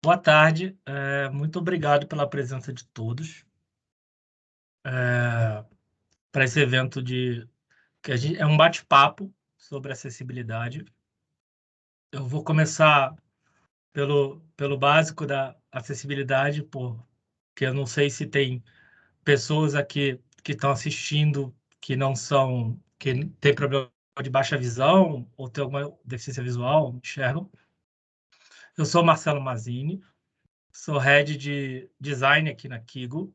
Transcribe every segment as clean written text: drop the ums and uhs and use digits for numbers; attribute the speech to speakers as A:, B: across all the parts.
A: Boa tarde, muito obrigado pela presença de todos, para esse evento que é um bate-papo sobre acessibilidade. Eu vou começar pelo básico da acessibilidade, porque eu não sei se tem pessoas aqui que estão assistindo que têm problema de baixa visão ou tem alguma deficiência visual, não enxergam. Eu sou Marcelo Mazzini, sou Head de Design aqui na Kigo.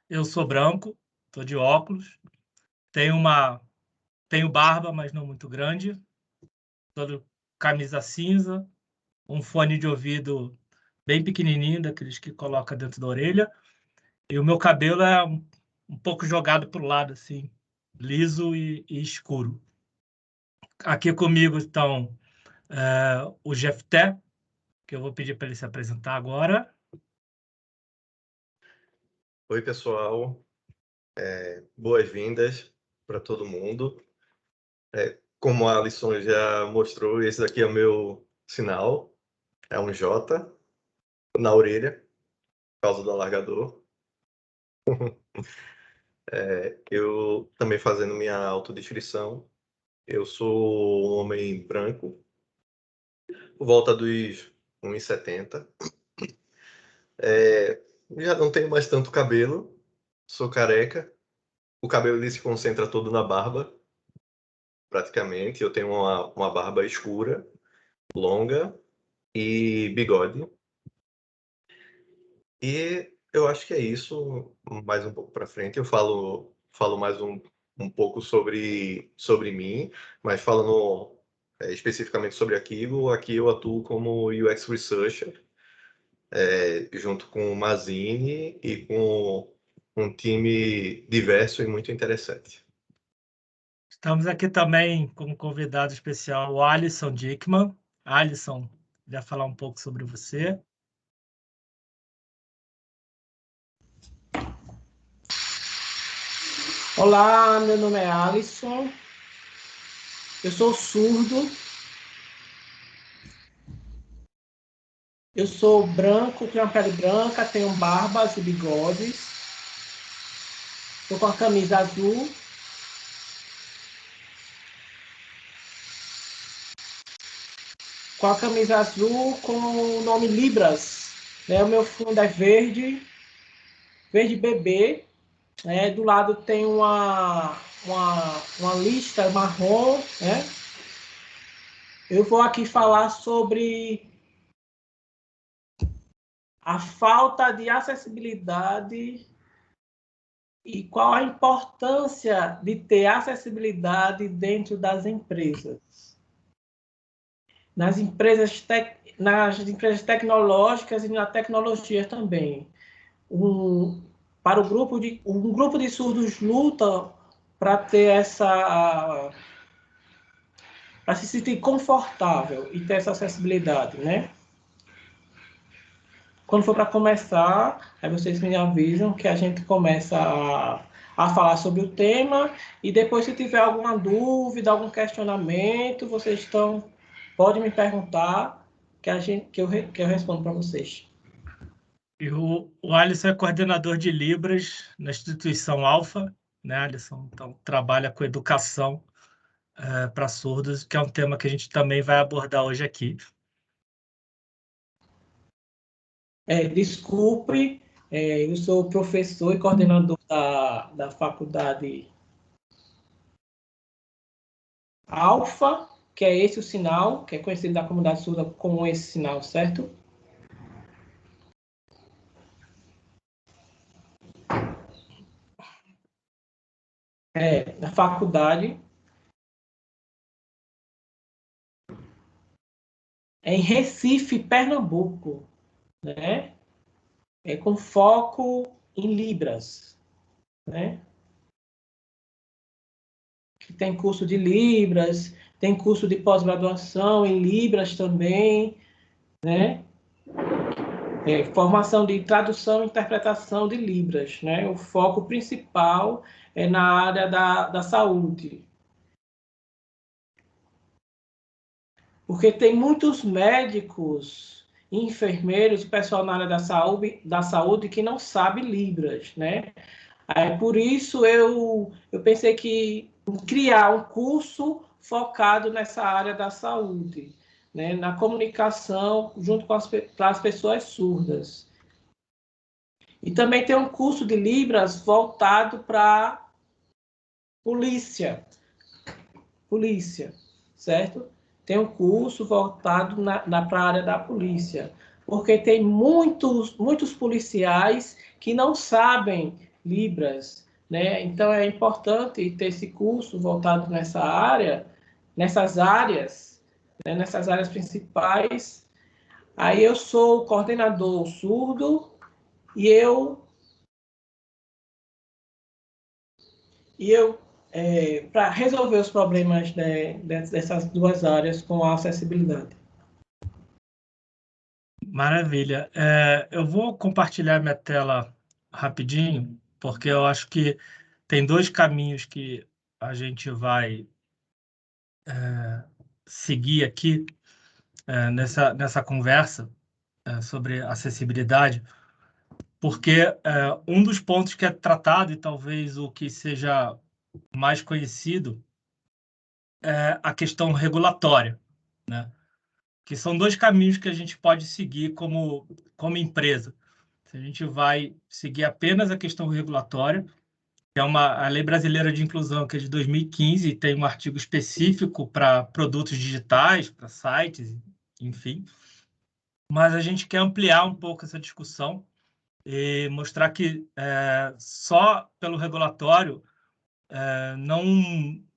A: Eu sou branco, estou de óculos, tenho barba, mas não muito grande, todo camisa cinza, um fone de ouvido bem pequenininho, daqueles que coloca dentro da orelha, e o meu cabelo é um pouco jogado para o lado, assim, liso e escuro. Aqui comigo estão o Jefté, que eu vou pedir para ele se apresentar agora.
B: Oi, pessoal. Boas-vindas para todo mundo. Como a Alisson já mostrou, esse daqui é o meu sinal. É um J na orelha, por causa do alargador. Eu também fazendo minha autodescrição. Eu sou um homem branco, por volta dos 1,70. Já não tenho mais tanto cabelo, sou careca. O cabelo ele se concentra todo na barba, praticamente. Eu tenho uma barba escura, longa e bigode. E eu acho que é isso. Mais um pouco para frente eu falo mais um pouco sobre mim, mas falando especificamente sobre a Kigo. Aqui eu atuo como UX Researcher, junto com o Mazzini e com um time diverso e muito interessante.
A: Estamos aqui também como convidado especial o Alisson Dickman. Alisson, vai falar um pouco sobre você.
C: Olá, meu nome é Alisson, eu sou surdo, eu sou branco, tenho uma pele branca, tenho barbas e bigodes, estou com a camisa azul, com o nome Libras, né? O meu fundo é verde bebê, né? Do lado tem uma lista marrom, né? Eu vou aqui falar sobre a falta de acessibilidade e qual a importância de ter acessibilidade dentro das empresas. Nas empresas tecnológicas e na tecnologia também. Um grupo de surdos luta para ter para se sentir confortável e ter essa acessibilidade, né? Quando for para começar, aí vocês me avisam que a gente começa a falar sobre o tema, e depois, se tiver alguma dúvida, algum questionamento, podem me perguntar que eu respondo para vocês.
A: E o Alisson é coordenador de Libras na instituição Alfa, né, Alisson? Então, trabalha com educação para surdos, que é um tema que a gente também vai abordar hoje aqui.
C: Desculpe, eu sou professor e coordenador da faculdade Alfa, que é esse o sinal, que é conhecido da comunidade surda como esse sinal, certo? Da faculdade. Em Recife, Pernambuco, né? Com foco em Libras, né? Que tem curso de Libras, tem curso de pós-graduação em Libras também, né? Formação de tradução e interpretação de Libras, né? O foco principal é na área da saúde. Porque tem muitos médicos enfermeiros, pessoal na área da saúde que não sabe Libras, né? Aí, por isso, eu pensei que criar um curso focado nessa área da saúde, né? Na comunicação junto com as pessoas surdas. E também tem um curso de Libras voltado para polícia, certo? Tem um curso voltado para a área da polícia, porque tem muitos policiais que não sabem Libras, né? Então é importante ter esse curso voltado nessas áreas, né? Nessas áreas principais. Aí eu sou coordenador surdo e eu para resolver os problemas dessas duas áreas com a acessibilidade.
A: Maravilha. Eu vou compartilhar minha tela rapidinho, porque eu acho que tem dois caminhos que a gente vai seguir aqui nessa conversa sobre acessibilidade, porque um dos pontos que é tratado, e talvez o que seja mais conhecido, é a questão regulatória, né? Que são dois caminhos que a gente pode seguir como empresa. Se a gente vai seguir apenas a questão regulatória, que é a Lei Brasileira de Inclusão, que é de 2015, e tem um artigo específico para produtos digitais, para sites, enfim. Mas a gente quer ampliar um pouco essa discussão e mostrar que só pelo regulatório não,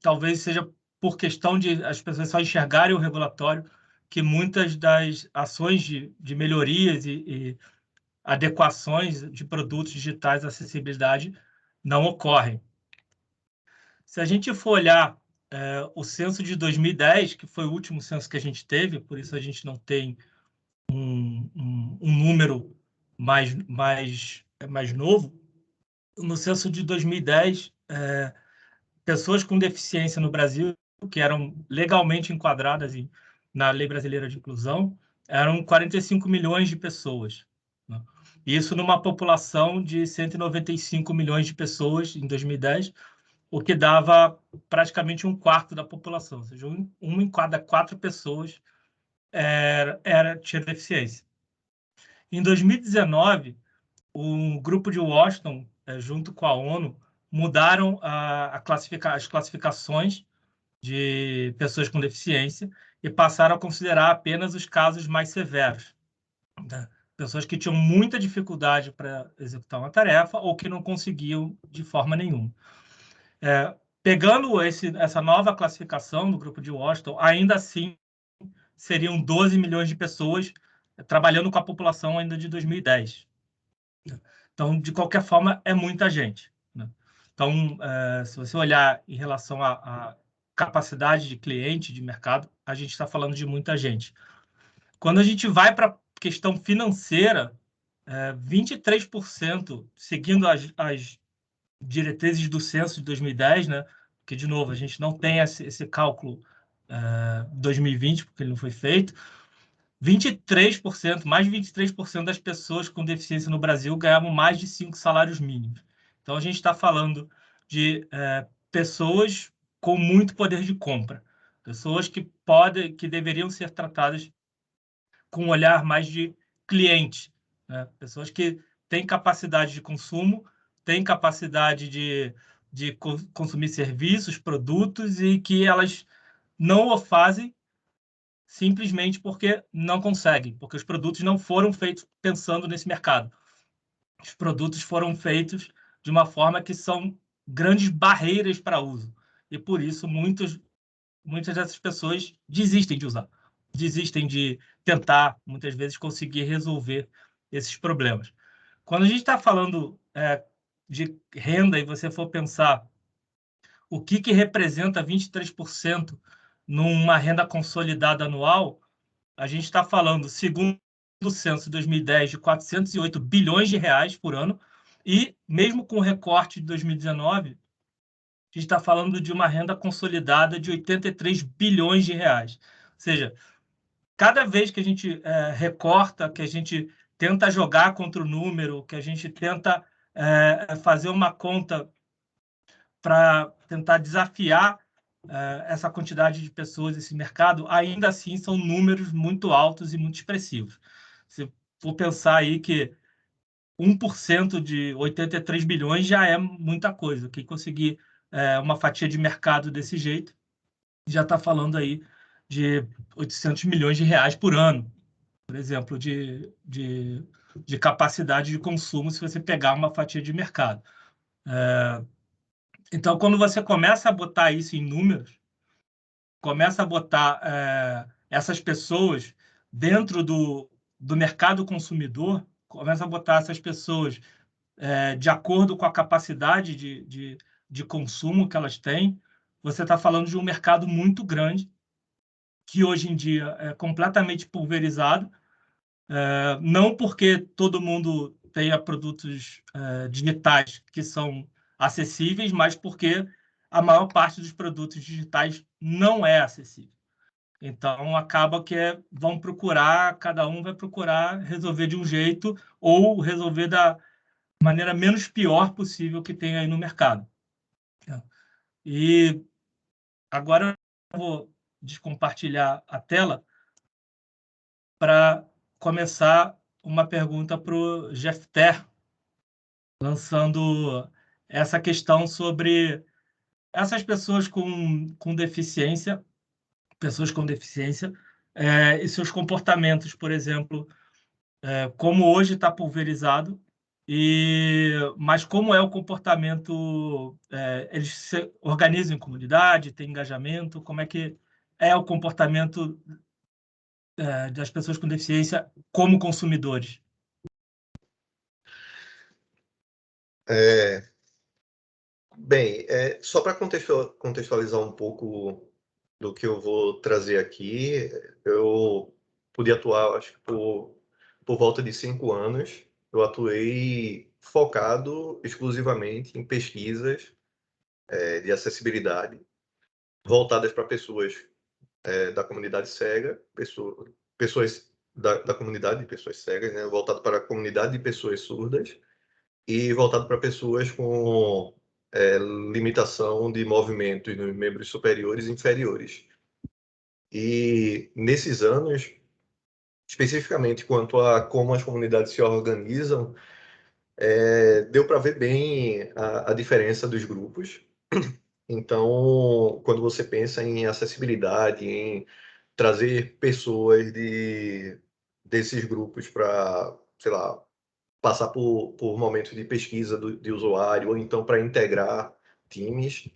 A: talvez seja por questão de as pessoas só enxergarem o regulatório, que muitas das ações de melhorias e adequações de produtos digitais à acessibilidade não ocorrem. Se a gente for olhar o censo de 2010, que foi o último censo que a gente teve, por isso a gente não tem um número mais novo, no censo de 2010, pessoas com deficiência no Brasil, que eram legalmente enquadradas na Lei Brasileira de Inclusão, eram 45 milhões de pessoas, né? Isso numa população de 195 milhões de pessoas em 2010, o que dava praticamente um quarto da população, ou seja, uma em cada 4 pessoas tinha deficiência. Em 2019, um grupo de Washington, junto com a ONU, mudaram as classificações de pessoas com deficiência e passaram a considerar apenas os casos mais severos, né? Pessoas que tinham muita dificuldade para executar uma tarefa ou que não conseguiam de forma nenhuma. Pegando essa nova classificação do grupo de Washington, ainda assim seriam 12 milhões de pessoas trabalhando com a população ainda de 2010. Então, de qualquer forma, é muita gente, né? Então, se você olhar em relação à capacidade de cliente, de mercado, a gente está falando de muita gente. Quando a gente vai para a questão financeira, 23%, seguindo as diretrizes do censo de 2010, né? Porque, de novo, a gente não tem esse cálculo 2020, porque ele não foi feito. 23%, mais de 23% das pessoas com deficiência no Brasil ganhavam mais de 5 salários mínimos. Então, a gente está falando de pessoas com muito poder de compra, pessoas que deveriam ser tratadas com um olhar mais de cliente, né? Pessoas que têm capacidade de consumo, têm capacidade de consumir serviços, produtos, e que elas não o fazem simplesmente porque não conseguem, porque os produtos não foram feitos pensando nesse mercado. Os produtos foram feitos de uma forma que são grandes barreiras para uso. E, por isso, muitas dessas pessoas desistem de usar, desistem de tentar, muitas vezes, conseguir resolver esses problemas. Quando a gente está falando de renda e você for pensar o que representa 23% numa renda consolidada anual, a gente está falando, segundo o censo de 2010, de 408 bilhões de reais por ano, e mesmo com o recorte de 2019, a gente está falando de uma renda consolidada de 83 bilhões de reais. Ou seja, cada vez que a gente recorta, que a gente tenta jogar contra o número, que a gente tenta fazer uma conta para tentar desafiar essa quantidade de pessoas, esse mercado, ainda assim são números muito altos e muito expressivos. Se for pensar aí que 1% de 83 bilhões já é muita coisa. Quem conseguir uma fatia de mercado desse jeito já está falando aí de 800 milhões de reais por ano, por exemplo, de capacidade de consumo, se você pegar uma fatia de mercado. Então, quando você começa a botar isso em números, começa a botar essas pessoas dentro do mercado consumidor, começa a botar essas pessoas de acordo com a capacidade de consumo que elas têm, você está falando de um mercado muito grande, que hoje em dia é completamente pulverizado, não porque todo mundo tenha produtos digitais que são acessíveis, mas porque a maior parte dos produtos digitais não é acessível. Então, acaba que vão procurar, cada um vai procurar resolver de um jeito ou resolver da maneira menos pior possível que tem aí no mercado. E agora eu vou descompartilhar a tela para começar uma pergunta para o Jefter, lançando essa questão sobre essas pessoas com deficiência, e seus comportamentos, por exemplo, como hoje está pulverizado, mas como é o comportamento, eles se organizam em comunidade, têm engajamento, como é que é o comportamento das pessoas com deficiência como consumidores?
B: Bem, só para contextualizar um pouco do que eu vou trazer aqui, eu pude atuar, acho que por volta de 5 anos, eu atuei focado exclusivamente em pesquisas de acessibilidade voltadas para pessoas da comunidade cega, pessoas da comunidade de pessoas cegas, né, voltado para a comunidade de pessoas surdas e voltado para pessoas com limitação de movimento nos membros superiores e inferiores. E nesses anos, especificamente quanto a como as comunidades se organizam, deu para ver bem a diferença dos grupos. Então, quando você pensa em acessibilidade, em trazer pessoas desses grupos para, sei lá, passar por momentos de pesquisa de usuário, ou então para integrar times,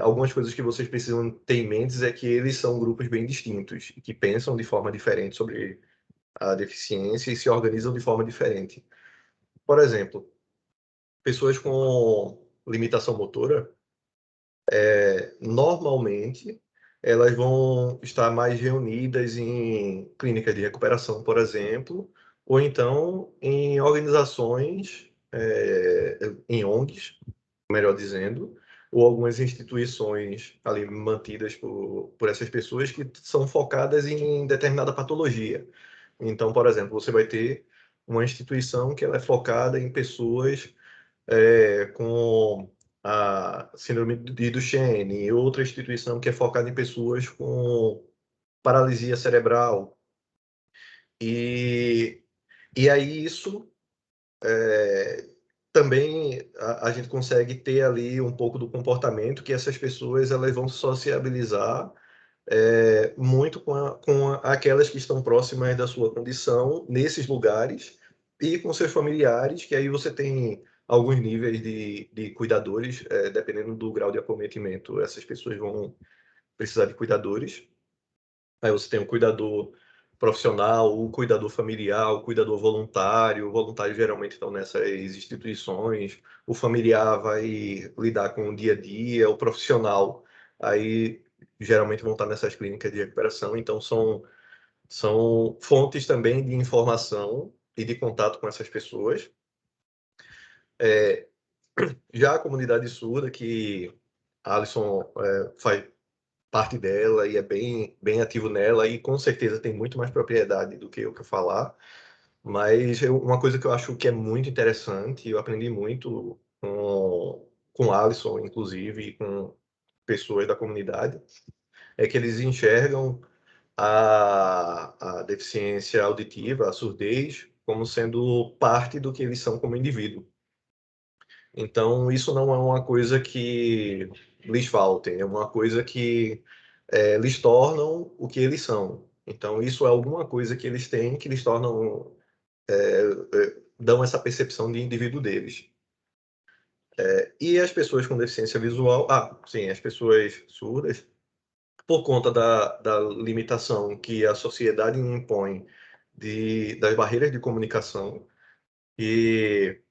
B: algumas coisas que vocês precisam ter em mente é que eles são grupos bem distintos, que pensam de forma diferente sobre a deficiência e se organizam de forma diferente. Por exemplo, pessoas com limitação motora, normalmente, elas vão estar mais reunidas em clínicas de recuperação, por exemplo, ou então em organizações, em ONGs, melhor dizendo, ou algumas instituições ali mantidas por essas pessoas que são focadas em determinada patologia. Então, por exemplo, você vai ter uma instituição que ela é focada em pessoas com a síndrome de Duchenne, e outra instituição que é focada em pessoas com paralisia cerebral. E aí isso também a gente consegue ter ali um pouco do comportamento que essas pessoas elas vão sociabilizar muito com aquelas que estão próximas da sua condição nesses lugares e com seus familiares, que aí você tem alguns níveis de cuidadores, dependendo do grau de acometimento, essas pessoas vão precisar de cuidadores. Aí você tem o cuidador profissional, o cuidador familiar, o cuidador voluntário. O voluntário geralmente estão nessas instituições. O familiar vai lidar com o dia a dia. O profissional, aí geralmente vão estar nessas clínicas de recuperação. Então, são fontes também de informação e de contato com essas pessoas. Já a comunidade surda, que a Alisson parte dela e é bem ativo nela e com certeza tem muito mais propriedade do que eu que falar. Mas uma coisa que eu acho que é muito interessante, eu aprendi muito com o Alisson, inclusive, e com pessoas da comunidade, é que eles enxergam a deficiência auditiva, a surdez, como sendo parte do que eles são como indivíduo. Então, isso não é uma coisa que lhes faltem, é uma coisa que lhes tornam o que eles são. Então, isso é alguma coisa que eles têm que lhes tornam, dão essa percepção de indivíduo deles. E as pessoas com deficiência visual, sim, as pessoas surdas, por conta da limitação que a sociedade impõe das barreiras de comunicação e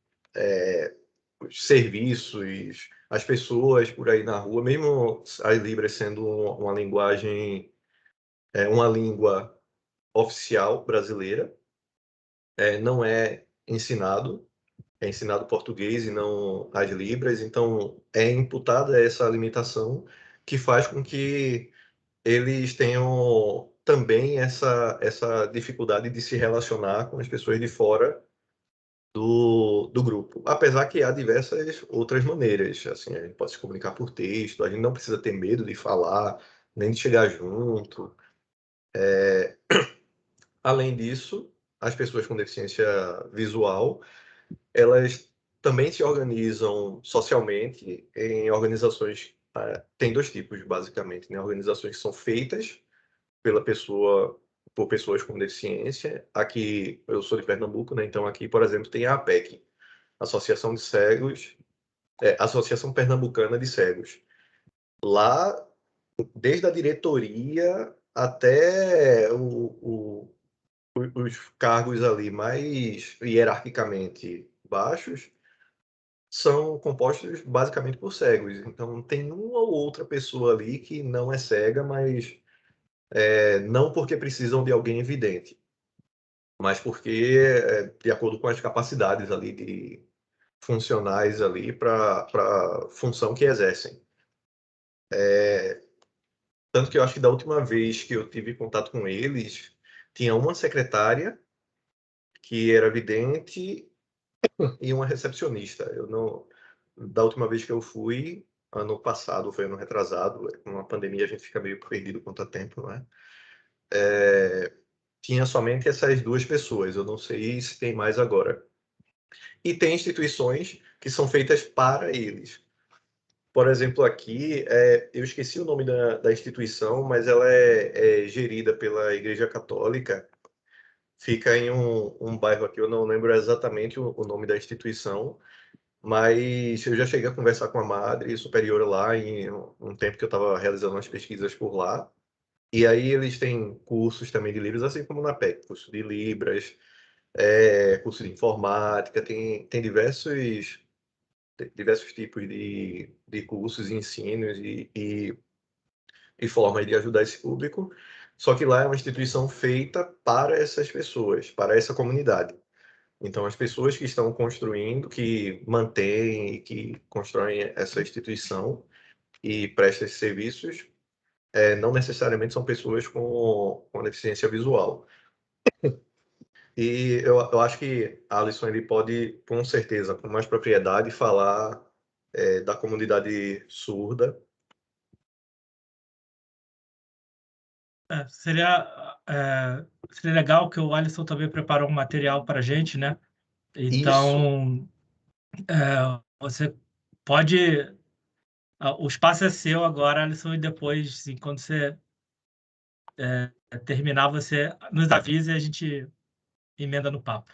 B: os serviços, as pessoas por aí na rua, mesmo as Libras sendo uma linguagem, uma língua oficial brasileira, não é ensinado português e não as Libras, então é imputada essa limitação que faz com que eles tenham também essa dificuldade de se relacionar com as pessoas de fora do grupo. Apesar que há diversas outras maneiras, assim, a gente pode se comunicar por texto, a gente não precisa ter medo de falar, nem de chegar junto. Além disso, as pessoas com deficiência visual, elas também se organizam socialmente em organizações, tem dois tipos, basicamente, né? Organizações que são feitas por pessoas com deficiência. Aqui, eu sou de Pernambuco, né? Então aqui, por exemplo, tem a APEC, Associação de Cegos, Associação Pernambucana de Cegos. Lá, desde a diretoria até os cargos ali mais hierarquicamente baixos são compostos basicamente por cegos. Então, tem uma ou outra pessoa ali que não é cega, mas não porque precisam de alguém evidente, mas porque, de acordo com as capacidades ali funcionais ali para a função que exercem. Tanto que eu acho que da última vez que eu tive contato com eles, tinha uma secretária que era vidente e uma recepcionista. Eu não, da última vez que eu fui, ano passado, foi ano retrasado, com a pandemia a gente fica meio perdido quanto a tempo, né? Tinha somente essas duas pessoas, eu não sei se tem mais agora. E tem instituições que são feitas para eles. Por exemplo, aqui, eu esqueci o nome da instituição, mas ela é gerida pela Igreja Católica. Fica em um bairro aqui, eu não lembro exatamente o nome da instituição, mas eu já cheguei a conversar com a madre superiora lá em um tempo que eu estava realizando umas pesquisas por lá. E aí eles têm cursos também de Libras, assim como na PEC, curso de Libras, curso de informática, tem diversos tipos de cursos e ensinos e formas de ajudar esse público. Só que lá é uma instituição feita para essas pessoas, para essa comunidade. Então, as pessoas que estão construindo, que mantêm e que constroem essa instituição e prestam esses serviços, não necessariamente são pessoas com deficiência visual. E eu acho que Alisson ele pode, com certeza, com mais propriedade, falar da comunidade surda.
A: Seria legal que o Alisson também preparou um material para a gente, né? Então, você pode... O espaço é seu agora, Alisson, e depois, assim, quando você terminar, você nos avisa e a gente emenda no papo.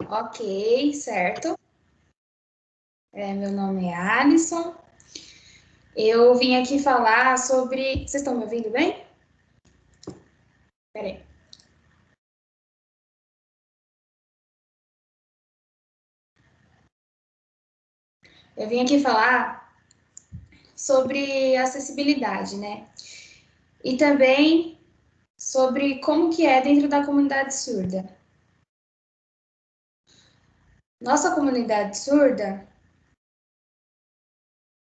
D: Ok, certo. Meu nome é Alisson. Eu vim aqui falar sobre... Vocês estão me ouvindo bem? Espera aí. Eu vim aqui falar sobre acessibilidade, né? E também sobre como que é dentro da comunidade surda. Nossa comunidade surda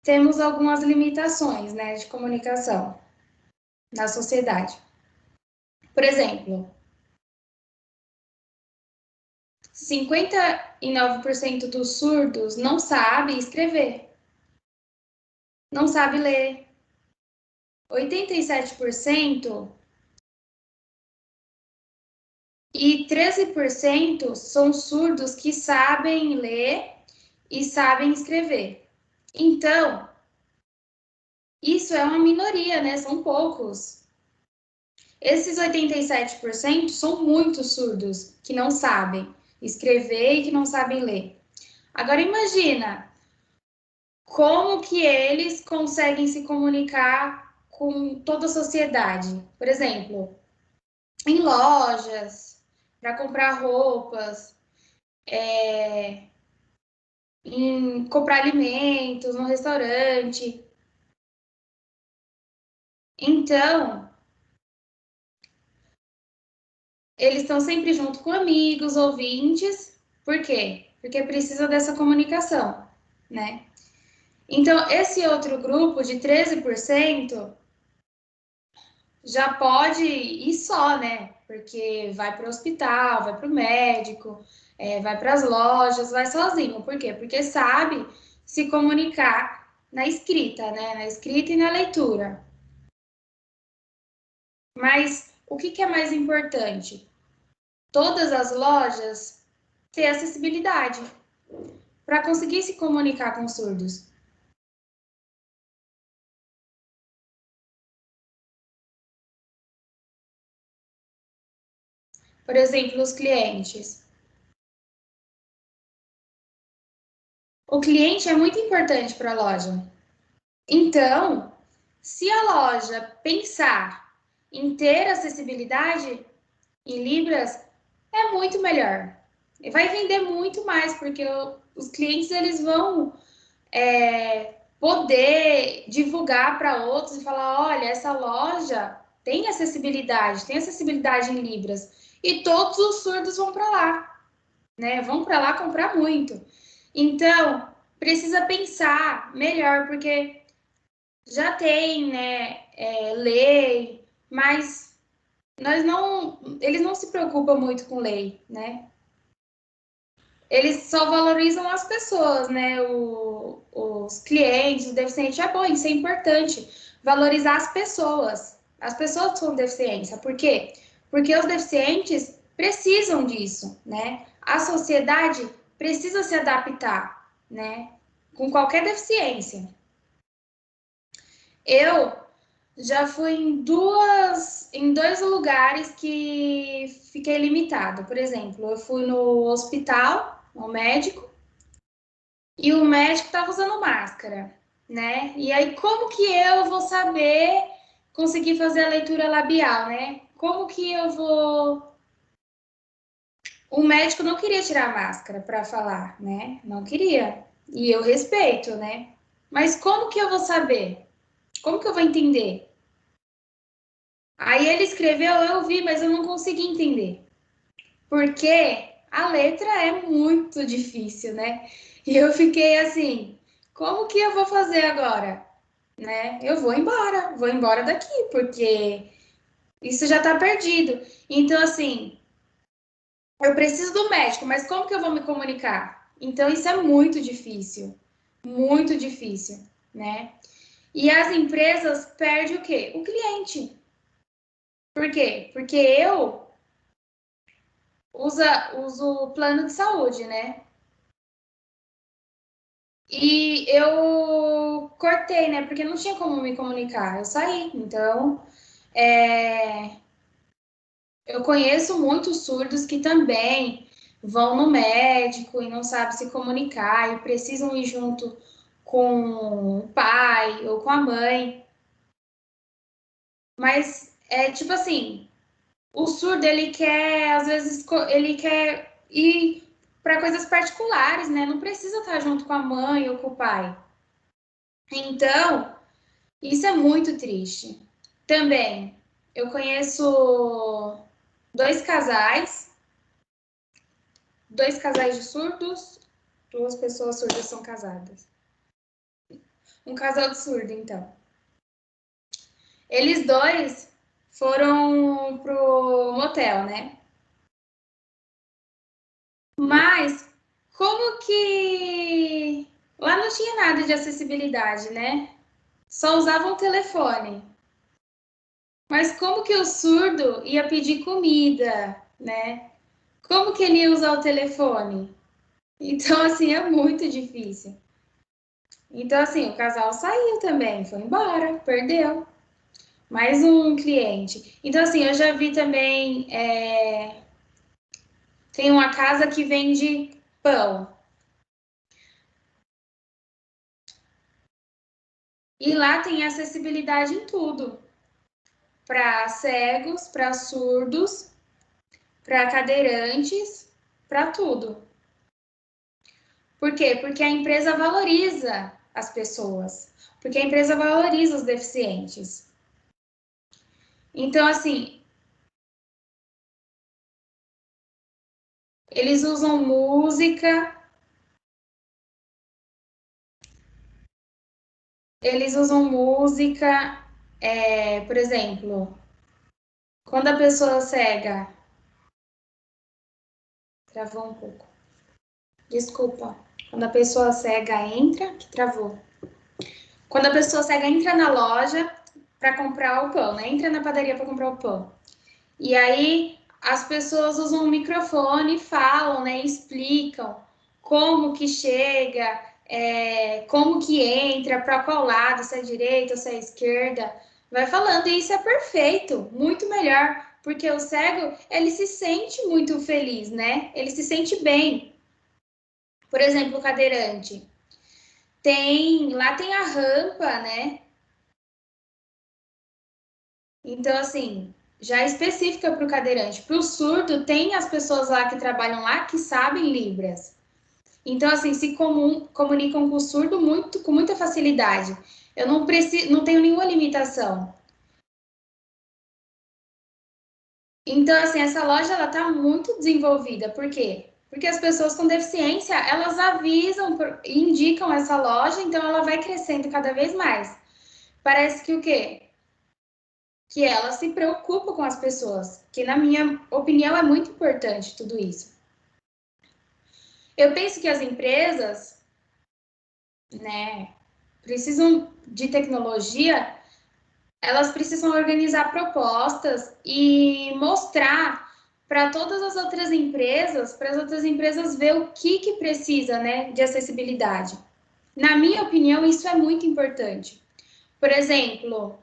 D: temos algumas limitações, né, de comunicação na sociedade. Por exemplo, 59% dos surdos não sabe escrever, não sabe ler. 87% e 13% são surdos que sabem ler e sabem escrever. Então, isso é uma minoria, né? São poucos. Esses 87% são muitos surdos que não sabem escrever e que não sabem ler. Agora imagina como que eles conseguem se comunicar com toda a sociedade. Por exemplo, em lojas, para comprar roupas, em comprar alimentos no restaurante. Então, eles estão sempre junto com amigos, ouvintes. Por quê? Porque precisa dessa comunicação, né? Então, esse outro grupo de 13% já pode ir só, né? Porque vai para o hospital, vai para o médico, vai para as lojas, vai sozinho. Por quê? Porque sabe se comunicar na escrita, né? Na escrita e na leitura. Mas o que é mais importante? Todas as lojas ter acessibilidade para conseguir se comunicar com surdos. Por exemplo, os clientes. O cliente é muito importante para a loja. Então, se a loja pensar em ter acessibilidade em Libras, é muito melhor. E vai vender muito mais, porque os clientes eles vão poder divulgar para outros e falar, olha, essa loja tem acessibilidade em Libras. E todos os surdos vão para lá, né? Vão para lá comprar muito. Então, precisa pensar melhor, porque já tem, né, lei, mas eles não se preocupam muito com lei, né? Eles só valorizam as pessoas, né? Os clientes, os deficientes. É bom, isso é importante. Valorizar as pessoas com deficiência. Por quê? Porque os deficientes precisam disso, né? A sociedade precisa se adaptar, né? Com qualquer deficiência. Eu já fui em dois lugares que fiquei limitado. Por exemplo, eu fui no hospital, no médico, e o médico estava usando máscara, né? E aí, como que eu vou saber conseguir fazer a leitura labial, né? Como que eu vou... O médico não queria tirar a máscara para falar, né? Não queria. E eu respeito, né? Mas como que eu vou saber? Como que eu vou entender? Aí ele escreveu, eu vi, mas eu não consegui entender. Porque a letra é muito difícil, né? E eu fiquei assim, como que eu vou fazer agora? Né? Eu vou embora daqui, porque isso já tá perdido. Então, assim, eu preciso do médico, mas como que eu vou me comunicar? Então, isso é muito difícil, né? E as empresas perdem o quê? O cliente. Por quê? Porque eu uso plano de saúde, né? E eu cortei, né? Porque não tinha como me comunicar. Eu saí. Então, eu conheço muitos surdos que também vão no médico e não sabem se comunicar e precisam ir junto com o pai ou com a mãe. Mas é tipo assim, o surdo ele quer, às vezes, ele quer ir para coisas particulares, né? Não precisa estar junto com a mãe ou com o pai. Então, isso é muito triste. Também, eu conheço dois casais de surdos, duas pessoas surdas são casadas. Um casal de surdo, então. Eles dois foram pro motel, né? Mas como que lá não tinha nada de acessibilidade, né? Só usavam o telefone. Mas como que o surdo ia pedir comida, né? Como que ele ia usar o telefone? Então, assim, é muito difícil. Então, assim, o casal saiu também, foi embora, perdeu. Mais um cliente. Então, assim, eu já vi também. Tem uma casa que vende pão. E lá tem acessibilidade em tudo. Para cegos, para surdos, para cadeirantes, para tudo. Por quê? Porque a empresa valoriza as pessoas. Porque a empresa valoriza os deficientes. Então, assim, eles usam música. Eles usam música, por exemplo, quando a pessoa cega. Travou um pouco. Desculpa. Quando a pessoa cega entra, que travou. Quando a pessoa cega entra na loja para comprar o pão, né? Entra na padaria para comprar o pão. E aí as pessoas usam um microfone, falam, né? Explicam como que chega, como que entra, para qual lado, se é direita ou se é esquerda. Vai falando, e isso é perfeito, muito melhor, porque o cego, ele se sente muito feliz, né? Ele se sente bem. Por exemplo, o cadeirante. Lá tem a rampa, né? Então, assim, já é específica para o cadeirante. Para o surdo, tem as pessoas lá que trabalham lá que sabem Libras. Então, assim, se comunicam com o surdo com muita facilidade. Eu não tenho nenhuma limitação. Então, assim, essa loja ela está muito desenvolvida. Por quê? Porque as pessoas com deficiência, elas avisam e indicam essa loja, então ela vai crescendo cada vez mais. Parece que o quê? Que ela se preocupa com as pessoas, que na minha opinião é muito importante tudo isso. Eu penso que as empresas, né, precisam de tecnologia, elas precisam organizar propostas e mostrar para todas as outras empresas, para as outras empresas ver o que precisa, né, de acessibilidade. Na minha opinião, isso é muito importante. Por exemplo,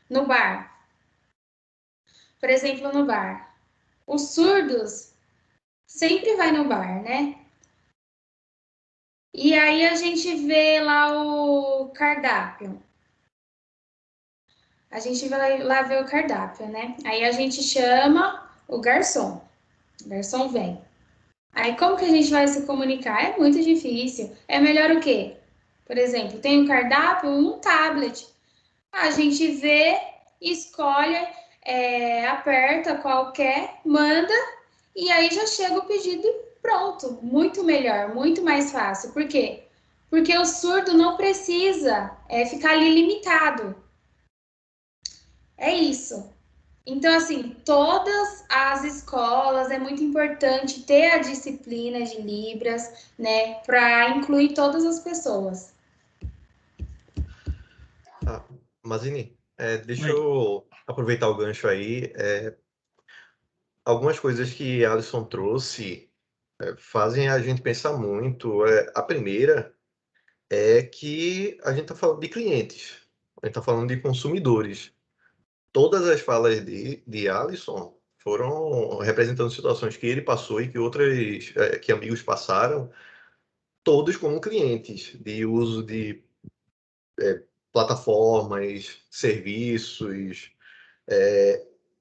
D: no bar. Por exemplo, no bar. Os surdos sempre vai no bar, né? E aí a gente vê lá o cardápio. A gente vai lá ver o cardápio, né? Aí a gente chama o garçom. O garçom vem. Aí como que a gente vai se comunicar? É muito difícil. É melhor o quê? Por exemplo, tem um cardápio no tablet. A gente vê, escolhe, aperta qualquer, manda e aí já chega o pedido pronto. Muito melhor, muito mais fácil. Por quê? Porque o surdo não precisa ficar ali limitado. É isso. Então, assim, todas as escolas é muito importante ter a disciplina de Libras, né, para incluir todas as pessoas.
B: Mazini, deixa
A: Oi.
B: eu aproveitar o gancho aí. Algumas coisas que Alisson trouxe fazem a gente pensar muito. A primeira é que a gente está falando de clientes, a gente está falando de consumidores. Todas as falas de Alisson foram representando situações que ele passou e que que amigos passaram, todos como clientes de uso de plataformas, serviços,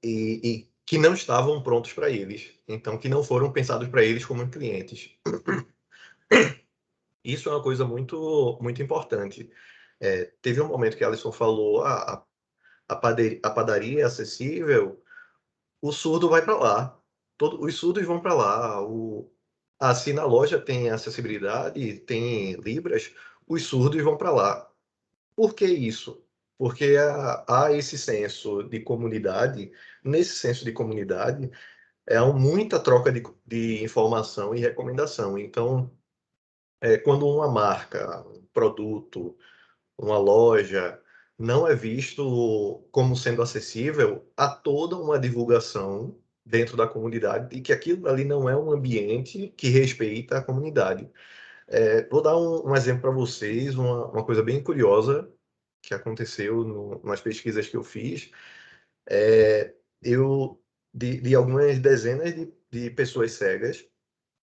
B: e que não estavam prontos para eles, então que não foram pensados para eles como clientes. Isso é uma coisa muito, muito importante. Teve um momento que a Alisson falou, a padaria é acessível, o surdo vai para lá, os surdos vão para lá, se na loja tem acessibilidade, tem Libras, os surdos vão para lá. Por que isso? Porque há esse senso de comunidade. Nesse senso de comunidade, muita troca de informação e recomendação. Então, quando uma marca, um produto, uma loja não é visto como sendo acessível, há toda uma divulgação dentro da comunidade de que aquilo ali não é um ambiente que respeita a comunidade. Vou dar um exemplo para vocês, uma coisa bem curiosa que aconteceu nas pesquisas que eu fiz. De algumas dezenas de pessoas cegas,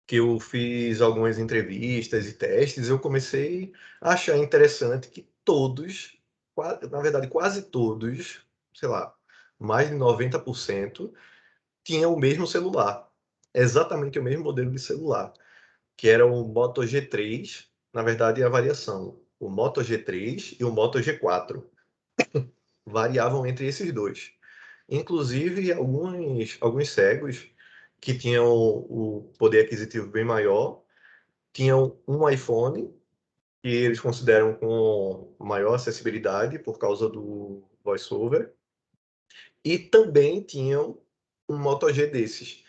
B: que eu fiz algumas entrevistas e testes, eu comecei a achar interessante que todos, na verdade quase todos, sei lá, mais de 90%, tinham o mesmo celular, exatamente o mesmo modelo de celular, que era o Moto G3, na verdade a variação, o Moto G3 e o Moto G4, variavam entre esses dois. Inclusive, alguns cegos que tinham o poder aquisitivo bem maior, tinham um iPhone, que eles consideram com maior acessibilidade por causa do VoiceOver, e também tinham um Moto G desses.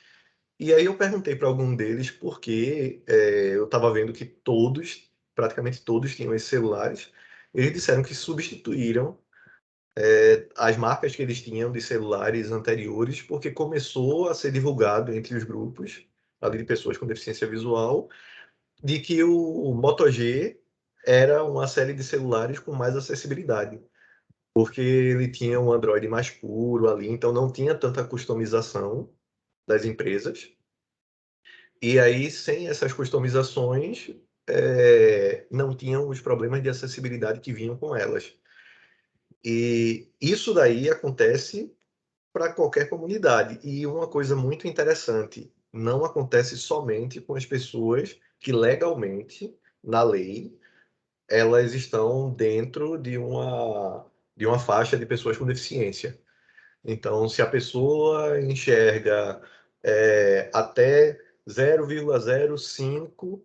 B: E aí eu perguntei para algum deles porque eu estava vendo que praticamente todos tinham esses celulares. Eles disseram que substituíram as marcas que eles tinham de celulares anteriores, porque começou a ser divulgado entre os grupos ali de pessoas com deficiência visual, de que o Moto G era uma série de celulares com mais acessibilidade, porque ele tinha um Android mais puro ali, então não tinha tanta customização das empresas. E aí, sem essas customizações, não tinham os problemas de acessibilidade que vinham com elas. E isso daí acontece para qualquer comunidade. E uma coisa muito interessante, não acontece somente com as pessoas que legalmente, na lei, elas estão dentro de uma faixa de pessoas com deficiência. Então, se a pessoa enxerga até 0,05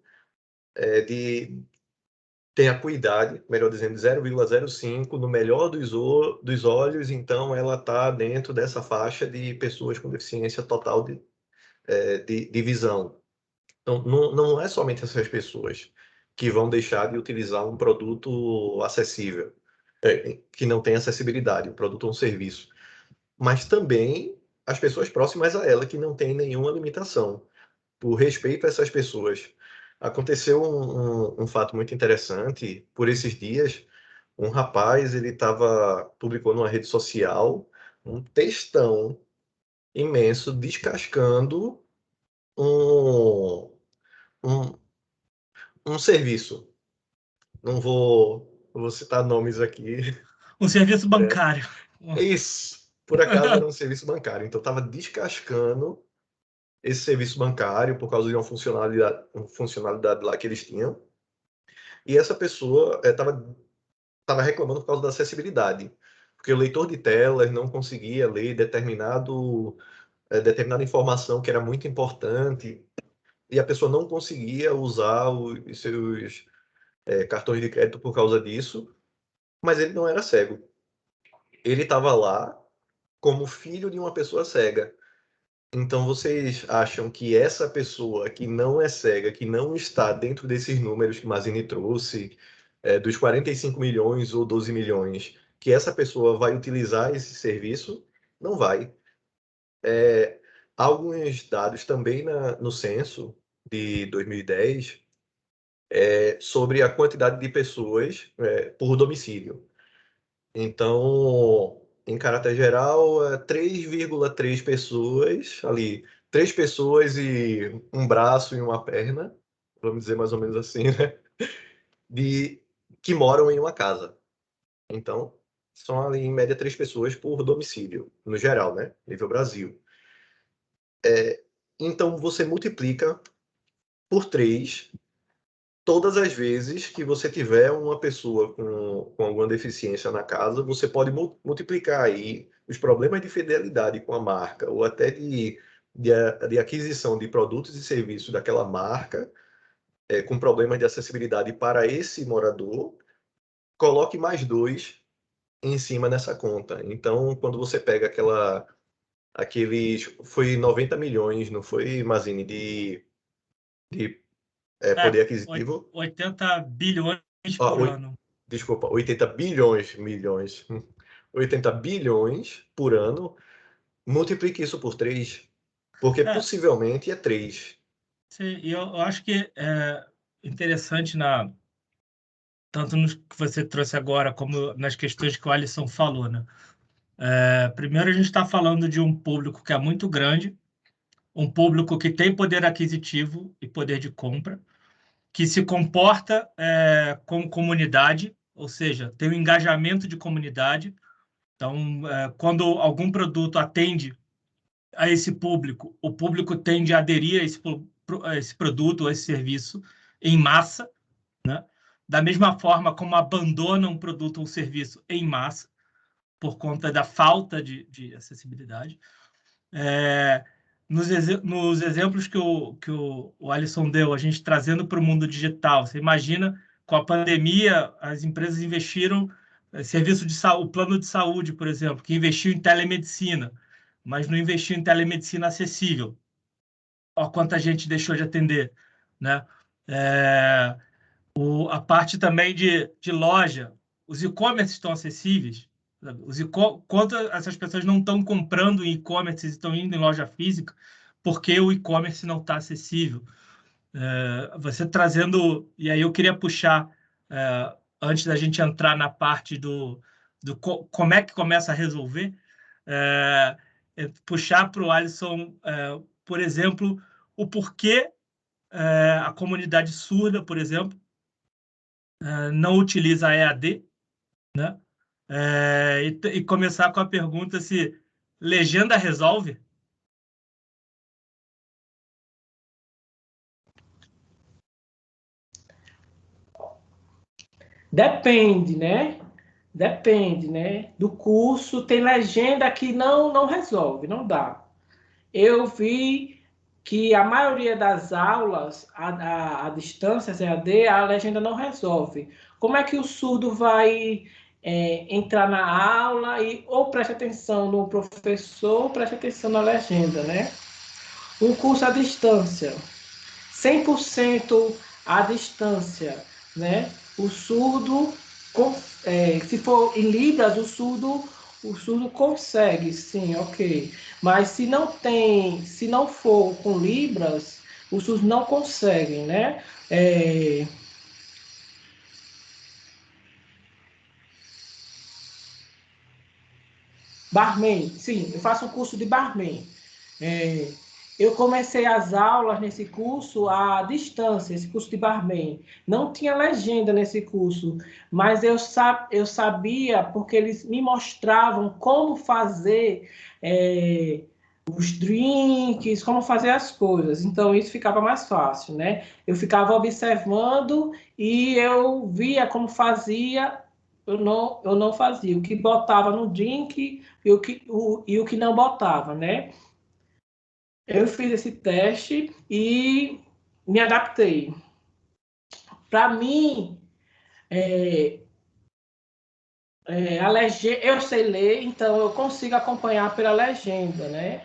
B: tem acuidade, melhor dizendo, 0,05 no melhor dos olhos, então ela está dentro dessa faixa de pessoas com deficiência total de visão. Então, não é somente essas pessoas que vão deixar de utilizar um produto acessível, que não tem acessibilidade, um produto ou um serviço, mas também as pessoas próximas a ela, que não têm nenhuma limitação. Por respeito a essas pessoas. Aconteceu um fato muito interessante por esses dias. Um rapaz, publicou numa rede social um textão imenso descascando um, um, um serviço. Não vou citar nomes aqui.
A: Um serviço bancário.
B: Isso, por acaso era um serviço bancário. Então estava descascando esse serviço bancário por causa de uma funcionalidade lá que eles tinham. E essa pessoa estava reclamando por causa da acessibilidade, porque o leitor de telas não conseguia ler determinada informação que era muito importante, e a pessoa não conseguia usar os seus cartões de crédito por causa disso, mas ele não era cego. Ele estava lá como filho de uma pessoa cega. Então, vocês acham que essa pessoa que não é cega, que não está dentro desses números que Mazini trouxe, dos 45 milhões ou 12 milhões, que essa pessoa vai utilizar esse serviço? Não vai. Há alguns dados também no censo de 2010 sobre a quantidade de pessoas por domicílio. Então, em caráter geral, 3,3 pessoas ali. 3 pessoas e um braço e uma perna, vamos dizer mais ou menos assim, né? Que moram em uma casa. Então, são ali, em média, 3 pessoas por domicílio, no geral, né? Nível Brasil. Então, você multiplica por 3 todas as vezes que você tiver uma pessoa com alguma deficiência na casa, você pode multiplicar aí os problemas de fidelidade com a marca, ou até de de aquisição de produtos e serviços daquela marca, com problemas de acessibilidade para esse morador, coloque mais 2 em cima dessa conta. Então, quando você pega foi 90 milhões, não foi, Mazini, de poder aquisitivo?
A: 80 bilhões por ano.
B: Desculpa, 80 milhões. 80 bilhões por ano, multiplique isso por 3, porque possivelmente é 3.
A: Sim, e eu acho que é interessante, tanto no que você trouxe agora, como nas questões que o Alisson falou, né? Primeiro, a gente está falando de um público que é muito grande, um público que tem poder aquisitivo e poder de compra, que se comporta como comunidade, ou seja, tem um engajamento de comunidade. Então, quando algum produto atende a esse público, o público tende a aderir a esse produto, a esse serviço em massa, né? Da mesma forma como abandona um produto ou serviço em massa, por conta da falta de acessibilidade. Nos exemplos que o Alisson deu, a gente trazendo para o mundo digital, você imagina, com a pandemia, as empresas investiram serviço de saúde, o plano de saúde, por exemplo, que investiu em telemedicina, mas não investiu em telemedicina acessível. Olha quanta gente deixou de atender, né? A parte também de loja, os e-commerce estão acessíveis. Quanto essas pessoas não estão comprando em e-commerce e estão indo em loja física porque o e-commerce não está acessível. Você trazendo... E aí eu queria puxar, antes da gente entrar na parte do como é que começa a resolver, puxar para o Alisson, por exemplo, o porquê a comunidade surda, por exemplo, não utiliza a EAD, né? E começar com a pergunta se legenda resolve?
C: Depende, né? Depende, né? Do curso. Tem legenda que não resolve, não dá. Eu vi que a maioria das aulas, a distância, EAD, a legenda não resolve. Como é que o surdo vai entrar na aula ou preste atenção no professor ou preste atenção na legenda, né? Um curso à distância, 100% à distância, né? O surdo, se for em Libras, o surdo consegue, sim, ok. Mas se não for com Libras, os surdos não conseguem, né? Barman, sim, eu faço um curso de barman. Eu comecei as aulas nesse curso à distância, esse curso de barman. Não tinha legenda nesse curso, mas eu sabia porque eles me mostravam como fazer os drinks, como fazer as coisas. Então, isso ficava mais fácil, né? Eu ficava observando e eu via como fazia, eu não fazia. O que botava no drink e o que não botava, né? Eu fiz esse teste e me adaptei. Para mim, a legenda, eu sei ler, então eu consigo acompanhar pela legenda, né?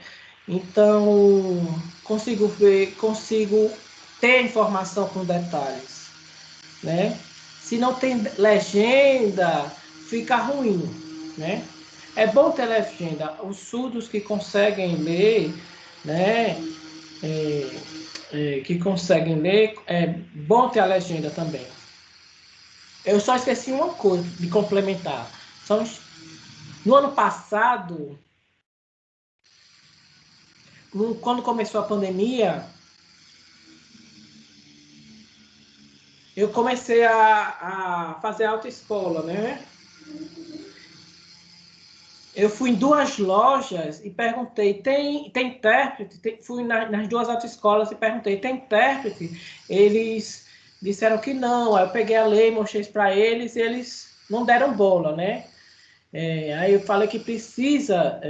C: Então, consigo ver, consigo ter informação com detalhes, né? Se não tem legenda, fica ruim, né? É bom ter legenda. Os surdos que conseguem ler, né? Que conseguem ler, é bom ter a legenda também. Eu só esqueci uma coisa de complementar. No ano passado, quando começou a pandemia, eu comecei a fazer autoescola, né? Eu fui em 2 lojas e perguntei, tem intérprete? Fui nas 2 autoescolas e perguntei, tem intérprete? Eles disseram que não. Aí eu peguei a lei, mostrei para eles e eles não deram bola, né? Aí eu falei que precisa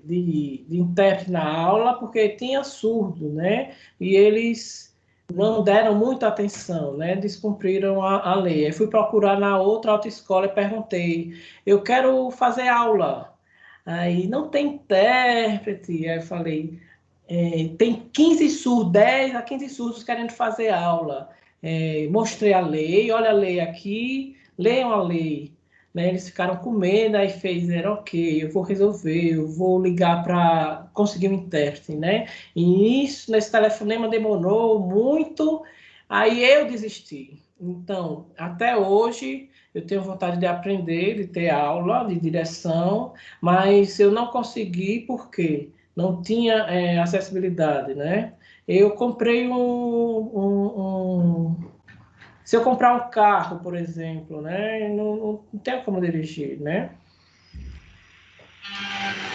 C: de intérprete na aula, porque tinha surdo, né? E eles não deram muita atenção, né? Descumpriram a lei. Aí fui procurar na outra autoescola e perguntei: eu quero fazer aula. Aí não tem intérprete. Aí eu falei: tem 15 surdos, 10 a 15 surdos querendo fazer aula. Mostrei a lei, olha a lei aqui, leiam a lei. Né, eles ficaram com medo, aí fizeram, ok, eu vou resolver, eu vou ligar para conseguir um intérprete, né? E isso, nesse telefonema demorou muito, aí eu desisti. Então, até hoje, eu tenho vontade de aprender, de ter aula de direção, mas eu não consegui porque não tinha acessibilidade, né? Eu comprei se eu comprar um carro, por exemplo, né, não tenho como dirigir, né?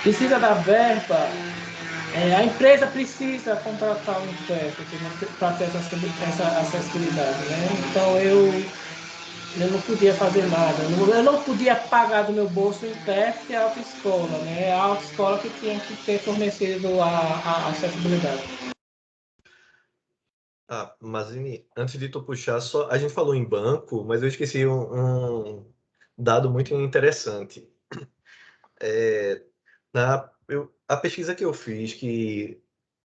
C: Precisa da verba, a empresa precisa contratar um intérprete para ter essa acessibilidade, né? Então eu não podia fazer nada, eu não podia pagar do meu bolso o intérprete e a autoescola, né? A autoescola que tinha que ter fornecido a acessibilidade.
B: Mazini, antes de tu puxar, só a gente falou em banco, mas eu esqueci um dado muito interessante. A pesquisa que eu fiz, que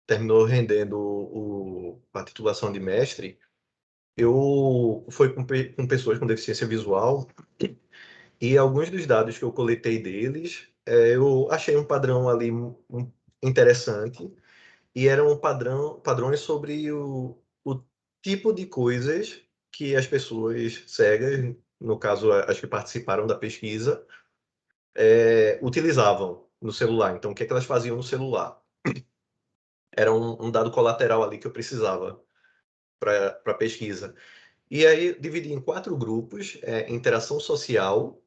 B: terminou rendendo a titulação de mestre, foi com pessoas com deficiência visual, e alguns dos dados que eu coletei deles, eu achei um padrão ali interessante, e eram padrões sobre o tipo de coisas que as pessoas cegas, no caso, as que participaram da pesquisa, utilizavam no celular. Então, o que é que elas faziam no celular? Era um dado colateral ali que eu precisava para a pesquisa. E aí, dividi em 4 grupos: interação social,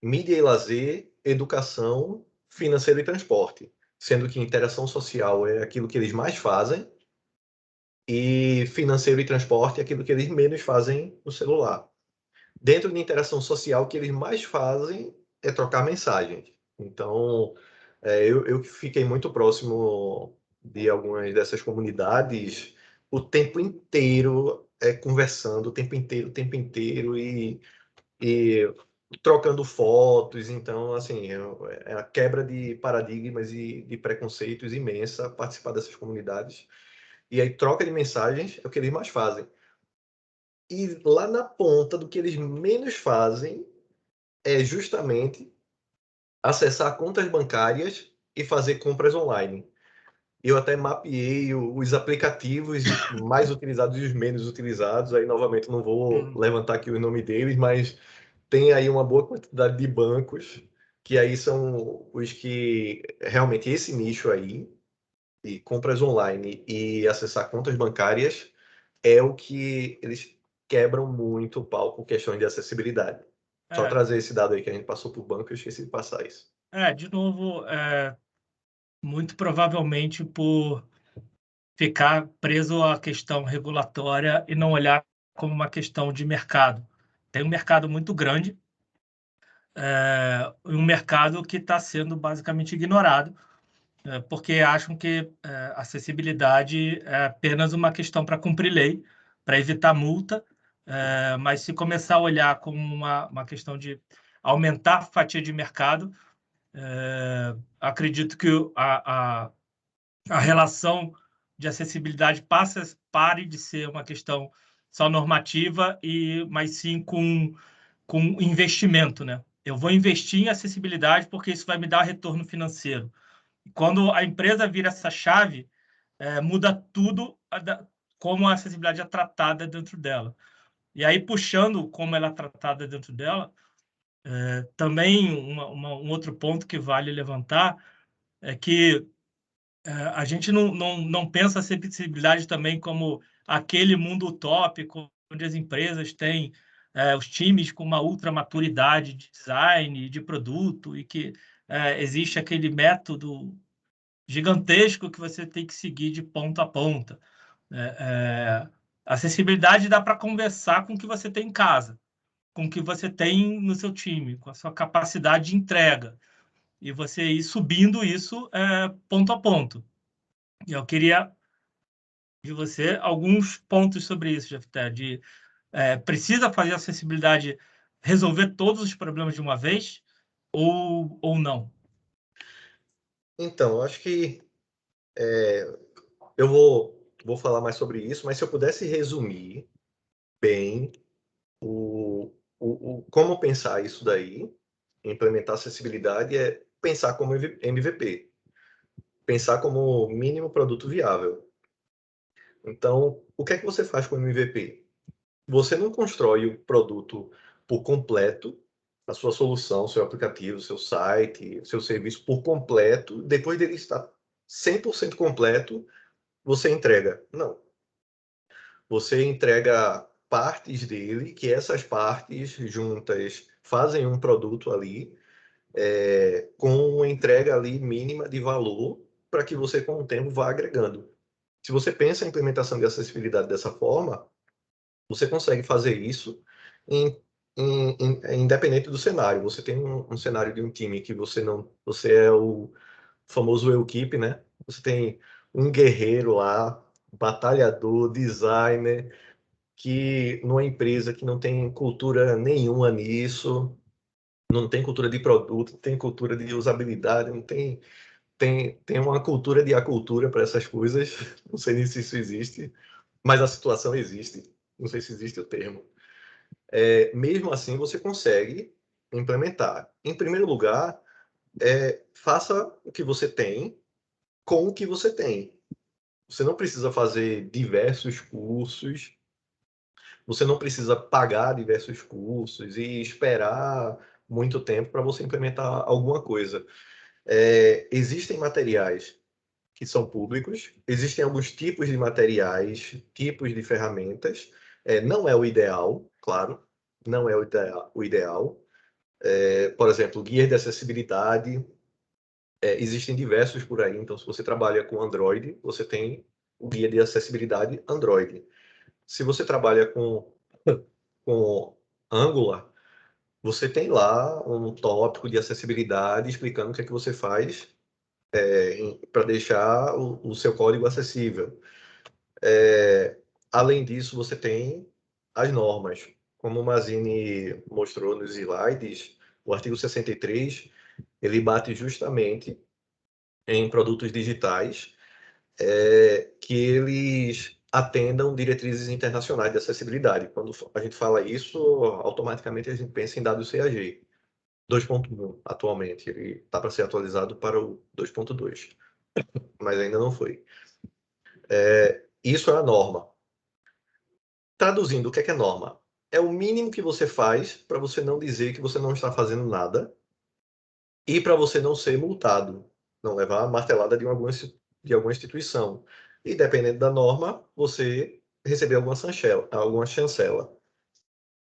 B: mídia e lazer, educação, financeiro e transporte. Sendo que interação social é aquilo que eles mais fazem, e financeiro e transporte é aquilo que eles menos fazem no celular. Dentro de interação social, o que eles mais fazem é trocar mensagens. Então, eu fiquei muito próximo de algumas dessas comunidades o tempo inteiro, conversando o tempo inteiro e trocando fotos. Então, assim, é a quebra de paradigmas e de preconceitos imensa participar dessas comunidades. E aí, troca de mensagens é o que eles mais fazem. E lá na ponta do que eles menos fazem é justamente acessar contas bancárias e fazer compras online. Eu até mapeei os aplicativos mais utilizados e os menos utilizados. Aí, novamente, não vou levantar aqui o nome deles, mas tem aí uma boa quantidade de bancos, que aí são os que realmente esse nicho aí, de compras online e acessar contas bancárias, é o que eles quebram muito o pau com questões de acessibilidade. Só trazer esse dado aí que a gente passou por banco, eu esqueci de passar isso.
A: De novo, muito provavelmente por ficar preso à questão regulatória e não olhar como uma questão de mercado. Tem um mercado muito grande, um mercado que está sendo basicamente ignorado, porque acham que acessibilidade é apenas uma questão para cumprir lei, para evitar multa, mas se começar a olhar como uma questão de aumentar a fatia de mercado, acredito que a relação de acessibilidade pare de ser uma questão só normativa, mas sim com investimento, né? Eu vou investir em acessibilidade porque isso vai me dar retorno financeiro. Quando a empresa vira essa chave, muda tudo como a acessibilidade é tratada dentro dela. E aí, puxando como ela é tratada dentro dela, também um outro ponto que vale levantar é que a gente não pensa a acessibilidade também como aquele mundo utópico onde as empresas têm os times com uma ultra maturidade de design, de produto, e que existe aquele método gigantesco que você tem que seguir de ponta a ponta. Acessibilidade dá para conversar com o que você tem em casa. com o que você tem no seu time, com a sua capacidade de entrega, e você ir subindo isso ponto a ponto. E eu queria de você alguns pontos sobre isso, Jefté, precisa fazer a acessibilidade resolver todos os problemas de uma vez ou não?
B: Então, acho que eu vou falar mais sobre isso, mas se eu pudesse resumir bem como pensar isso daí, implementar acessibilidade, é pensar como MVP, pensar como mínimo produto viável. Então, o que é que você faz com o MVP? Você não constrói o produto por completo, a sua solução, seu aplicativo, seu site, seu serviço por completo, depois dele estar 100% completo, você entrega. Não. Você entrega partes dele, que essas partes juntas fazem um produto ali, com uma entrega ali mínima de valor, para que você, com o tempo, vá agregando. Se você pensa em implementação de acessibilidade dessa forma, você consegue fazer isso independente do cenário. Você tem um cenário de um time que você é o famoso equipe, né? Você tem um guerreiro lá, batalhador, designer, que numa empresa que não tem cultura nenhuma nisso, não tem cultura de produto, não tem cultura de usabilidade, não tem uma cultura de acultura para essas coisas. Não sei nem se isso existe, mas a situação existe. Não sei se existe o termo. Mesmo assim, você consegue implementar. Em primeiro lugar, faça o que você tem com o que você tem. Você não precisa fazer diversos cursos, você não precisa pagar diversos cursos e esperar muito tempo para você implementar alguma coisa. Existem materiais que são públicos, existem alguns tipos de materiais, tipos de ferramentas. Não é o ideal, claro, não é o ideal. Por exemplo, guias de acessibilidade, existem diversos por aí. Então, se você trabalha com Android, você tem o guia de acessibilidade Android. Se você trabalha com Angular, você tem lá um tópico de acessibilidade explicando o que é que você faz para deixar o seu código acessível. Além disso, você tem as normas. Como o Mazini mostrou nos slides, o artigo 63, ele bate justamente em produtos digitais que eles atendam diretrizes internacionais de acessibilidade. Quando a gente fala isso, automaticamente a gente pensa em WCAG 2.1 atualmente. Ele está para ser atualizado para o 2.2, mas ainda não foi. Isso é a norma. Traduzindo, o que é norma? É o mínimo que você faz para você não dizer que você não está fazendo nada e para você não ser multado, não levar a martelada de alguma instituição. E dependendo da norma, você receber alguma chancela.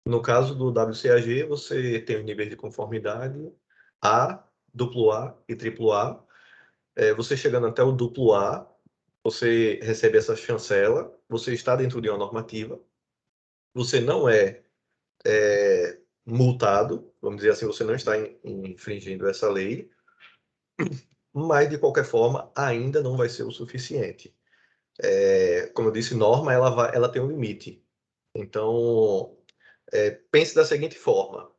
B: No caso do WCAG, você tem os níveis de conformidade A, AA e AAA. Você chegando até o AA, você recebe essa chancela, você está dentro de uma normativa, você não é multado, vamos dizer assim, você não está infringindo essa lei, mas de qualquer forma ainda não vai ser o suficiente. Como eu disse, norma ela tem um limite. Então, pense da seguinte forma: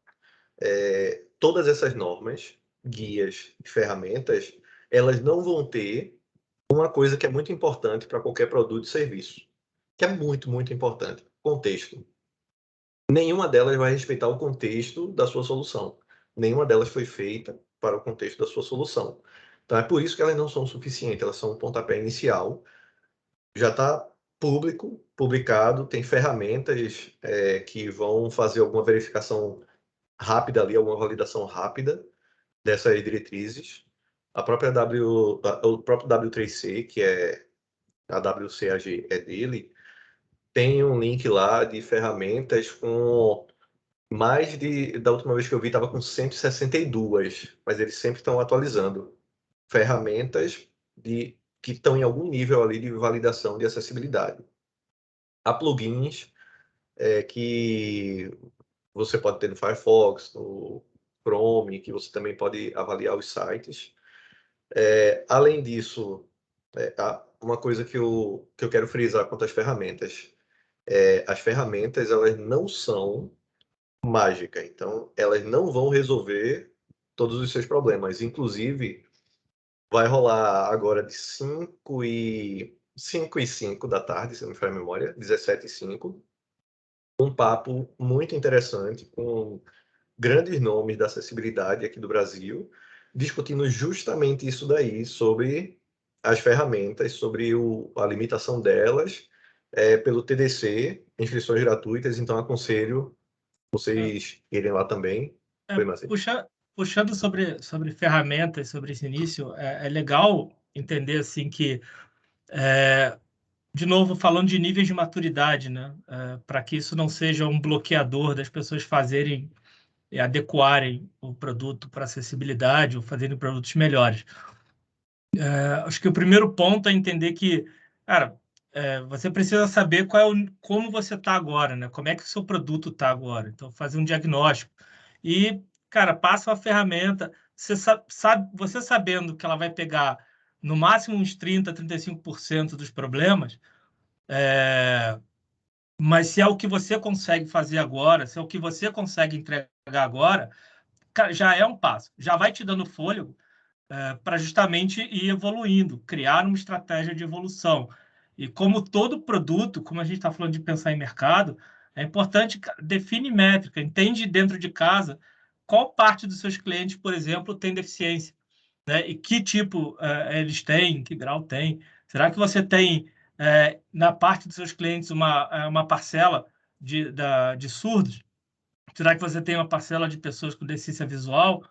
B: todas essas normas, guias e ferramentas, elas não vão ter uma coisa que é muito importante para qualquer produto e serviço, que é muito, muito importante: contexto. Nenhuma delas vai respeitar o contexto da sua solução. Nenhuma delas foi feita para o contexto da sua solução. Então, é por isso que elas não são suficientes, elas são um pontapé inicial. Já está publicado, tem ferramentas que vão fazer alguma verificação rápida ali, alguma validação rápida dessas diretrizes. O próprio W3C, que é a WCAG dele, tem um link lá de ferramentas com da última vez que eu vi estava com 162, mas eles sempre estão atualizando ferramentas que estão em algum nível ali de validação de acessibilidade. Há plugins que você pode ter no Firefox, no Chrome, que você também pode avaliar os sites. Além disso, uma coisa que eu quero frisar quanto às ferramentas. As ferramentas, elas não são mágicas, então elas não vão resolver todos os seus problemas. Inclusive, vai rolar agora de 5 e 5 da tarde, se não me falha a memória, 17h05, um papo muito interessante com grandes nomes da acessibilidade aqui do Brasil, discutindo justamente isso daí, sobre as ferramentas, sobre a limitação delas, pelo TDC, inscrições gratuitas, então aconselho vocês irem lá também.
A: Puxando sobre ferramentas, sobre esse início, é legal entender assim que, de novo, falando de níveis de maturidade, né? Para que isso não seja um bloqueador das pessoas fazerem e adequarem o produto para acessibilidade ou fazerem produtos melhores. Acho que o primeiro ponto é entender que, cara, você precisa saber como você está agora, né? Como é que o seu produto está agora. Então, fazer um diagnóstico. E, cara, passa a ferramenta. Você sabendo que ela vai pegar no máximo uns 30%, 35% dos problemas, mas se é o que você consegue fazer agora, se é o que você consegue entregar agora, cara, já é um passo. Já vai te dando fôlego para justamente ir evoluindo, criar uma estratégia de evolução. E como todo produto, como a gente está falando de pensar em mercado, é importante definir métrica, entende dentro de casa qual parte dos seus clientes, por exemplo, tem deficiência, né? E que tipo eles têm, que grau tem. Será que você tem, na parte dos seus clientes, uma parcela de surdos? Será que você tem uma parcela de pessoas com deficiência visual?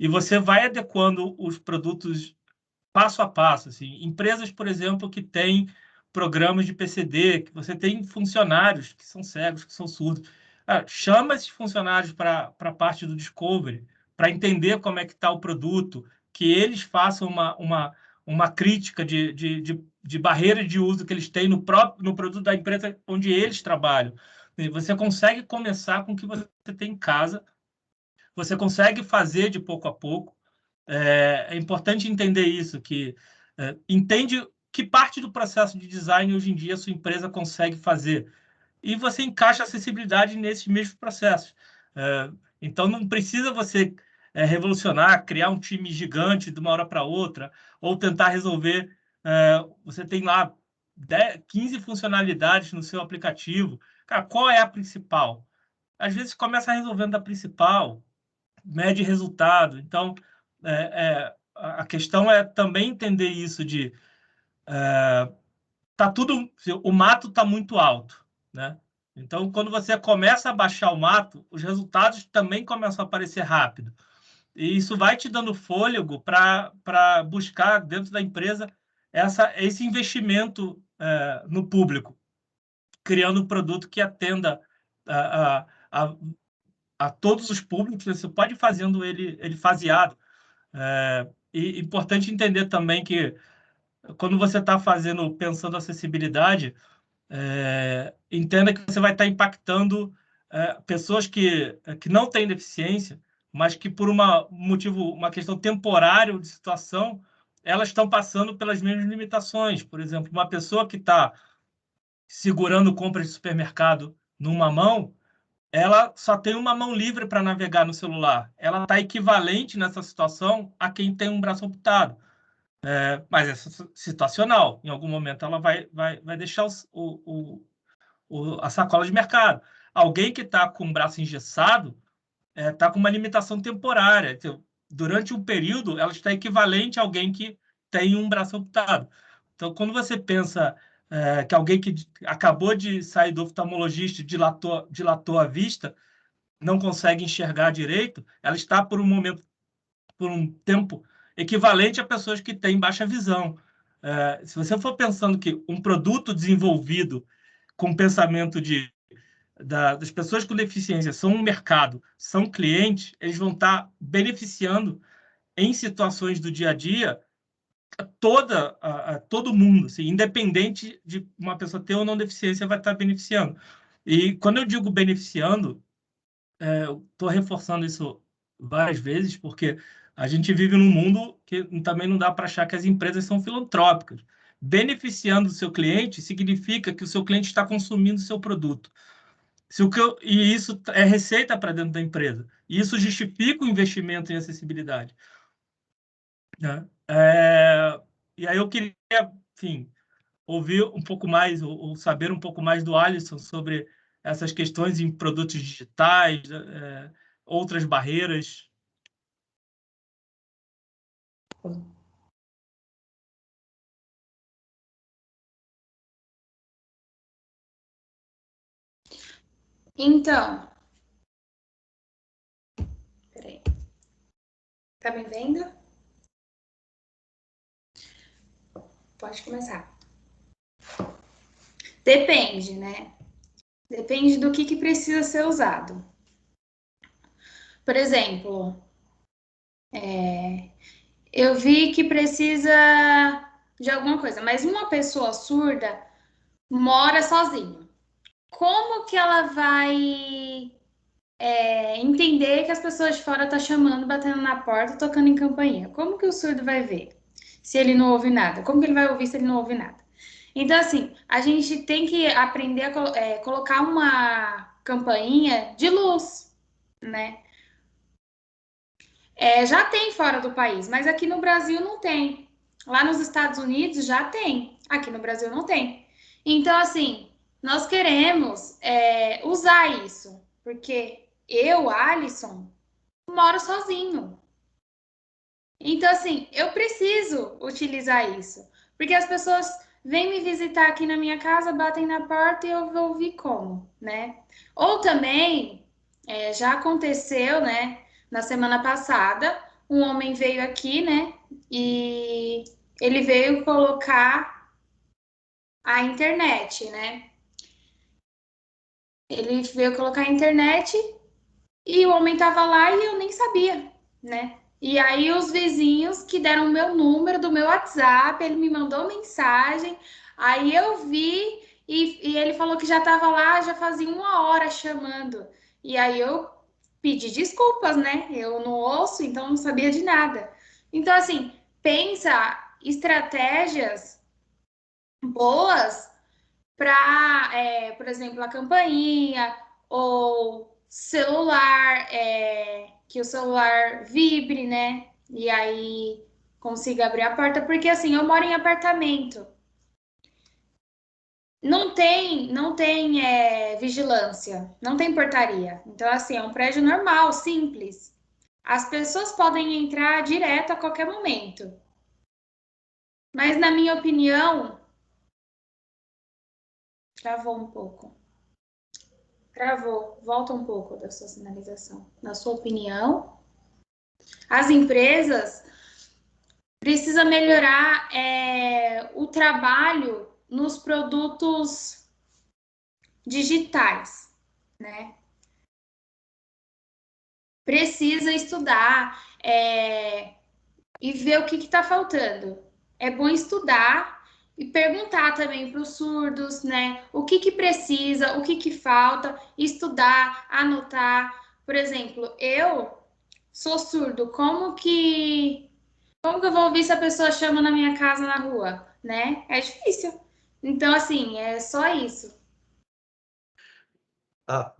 A: E você vai adequando os produtos passo a passo. Assim. Empresas, por exemplo, que têm programas de PCD, que você tem funcionários que são cegos, que são surdos. Chama esses funcionários para a parte do discovery, para entender como é que está o produto, que eles façam uma crítica de barreira de uso que eles têm no produto da empresa onde eles trabalham. E você consegue começar com o que você tem em casa, você consegue fazer de pouco a pouco. É importante entender isso, que entende que parte do processo de design hoje em dia a sua empresa consegue fazer. E você encaixa a acessibilidade nesses mesmos processos. Então, não precisa você revolucionar, criar um time gigante de uma hora para outra, ou tentar resolver. Você tem lá 15 funcionalidades no seu aplicativo. Cara, qual é a principal? Às vezes, começa resolvendo a principal, mede resultado. Então, a questão é também entender isso de o mato está muito alto, né? Então, quando você começa a baixar o mato, os resultados também começam a aparecer rápido. E isso vai te dando fôlego para buscar dentro da empresa esse investimento no público, criando um produto que atenda a todos os públicos. Você pode ir fazendo ele faseado. E importante entender também que quando você está pensando acessibilidade, entenda que você vai estar impactando pessoas que não têm deficiência, mas que por uma questão temporária de situação, elas estão passando pelas mesmas limitações. Por exemplo, uma pessoa que está segurando compras de supermercado numa mão, ela só tem uma mão livre para navegar no celular. Ela está equivalente nessa situação a quem tem um braço amputado. Mas é situacional. Em algum momento ela vai deixar a sacola de mercado. Alguém que está com o braço engessado está com uma limitação temporária. Então, durante um período, ela está equivalente a alguém que tem um braço amputado. Então, quando você pensa que alguém que acabou de sair do oftalmologista dilatou a vista, não consegue enxergar direito, ela está por um tempo equivalente a pessoas que têm baixa visão. Se você for pensando que um produto desenvolvido com pensamento das pessoas com deficiência são um mercado, são clientes, eles vão estar beneficiando em situações do dia a dia todo mundo, assim, independente de uma pessoa ter ou não deficiência, vai estar beneficiando. E quando eu digo beneficiando, eu estou reforçando isso várias vezes, porque a gente vive num mundo que também não dá para achar que as empresas são filantrópicas. Beneficiando o seu cliente significa que o seu cliente está consumindo o seu produto. E isso é receita para dentro da empresa. E isso justifica o investimento em acessibilidade, né? E aí eu queria, enfim, ouvir um pouco mais, ou saber um pouco mais do Alisson sobre essas questões em produtos digitais, outras barreiras.
D: Então, peraí. Tá me vendo? Pode começar. Depende, né? Depende do que precisa ser usado. Por exemplo, eu vi que precisa de alguma coisa, mas uma pessoa surda mora sozinha. Como que ela vai entender que as pessoas de fora estão chamando, batendo na porta, tocando em campainha? Como que o surdo vai ver se ele não ouve nada? Como que ele vai ouvir se ele não ouve nada? Então, assim, a gente tem que aprender a colocar uma campainha de luz, né? Já tem fora do país, mas aqui no Brasil não tem. Lá nos Estados Unidos já tem, aqui no Brasil não tem. Então, assim, nós queremos usar isso, porque eu, Alisson, moro sozinho. Então, assim, eu preciso utilizar isso, porque as pessoas vêm me visitar aqui na minha casa, batem na porta e eu vou ouvir como, né? Ou também, já aconteceu, né, na semana passada, um homem veio aqui, né, e ele veio colocar a internet, né? Ele veio colocar a internet e o homem tava lá e eu nem sabia, né? E aí os vizinhos que deram o meu número do meu WhatsApp, ele me mandou mensagem, aí eu vi e ele falou que já estava lá, já fazia 1 hora chamando. E aí eu pedi desculpas, né? Eu não ouço, então não sabia de nada. Então, assim, pensa estratégias boas para, por exemplo, a campainha ou celular, que o celular vibre, né? E aí consiga abrir a porta, porque assim, eu moro em apartamento. Não tem vigilância, não tem portaria. Então, assim, é um prédio normal, simples. As pessoas podem entrar direto a qualquer momento. Mas, na minha opinião, travou um pouco. Travou. Volta um pouco da sua sinalização. Na sua opinião, as empresas precisam melhorar o trabalho nos produtos digitais, né? Precisa estudar e ver o que está faltando. É bom estudar e perguntar também para os surdos, né? O que precisa, o que falta, estudar, anotar. Por exemplo, eu sou surdo, como que eu vou ouvir se a pessoa chama na minha casa na rua, né? É difícil. Então, assim, é só isso.
B: A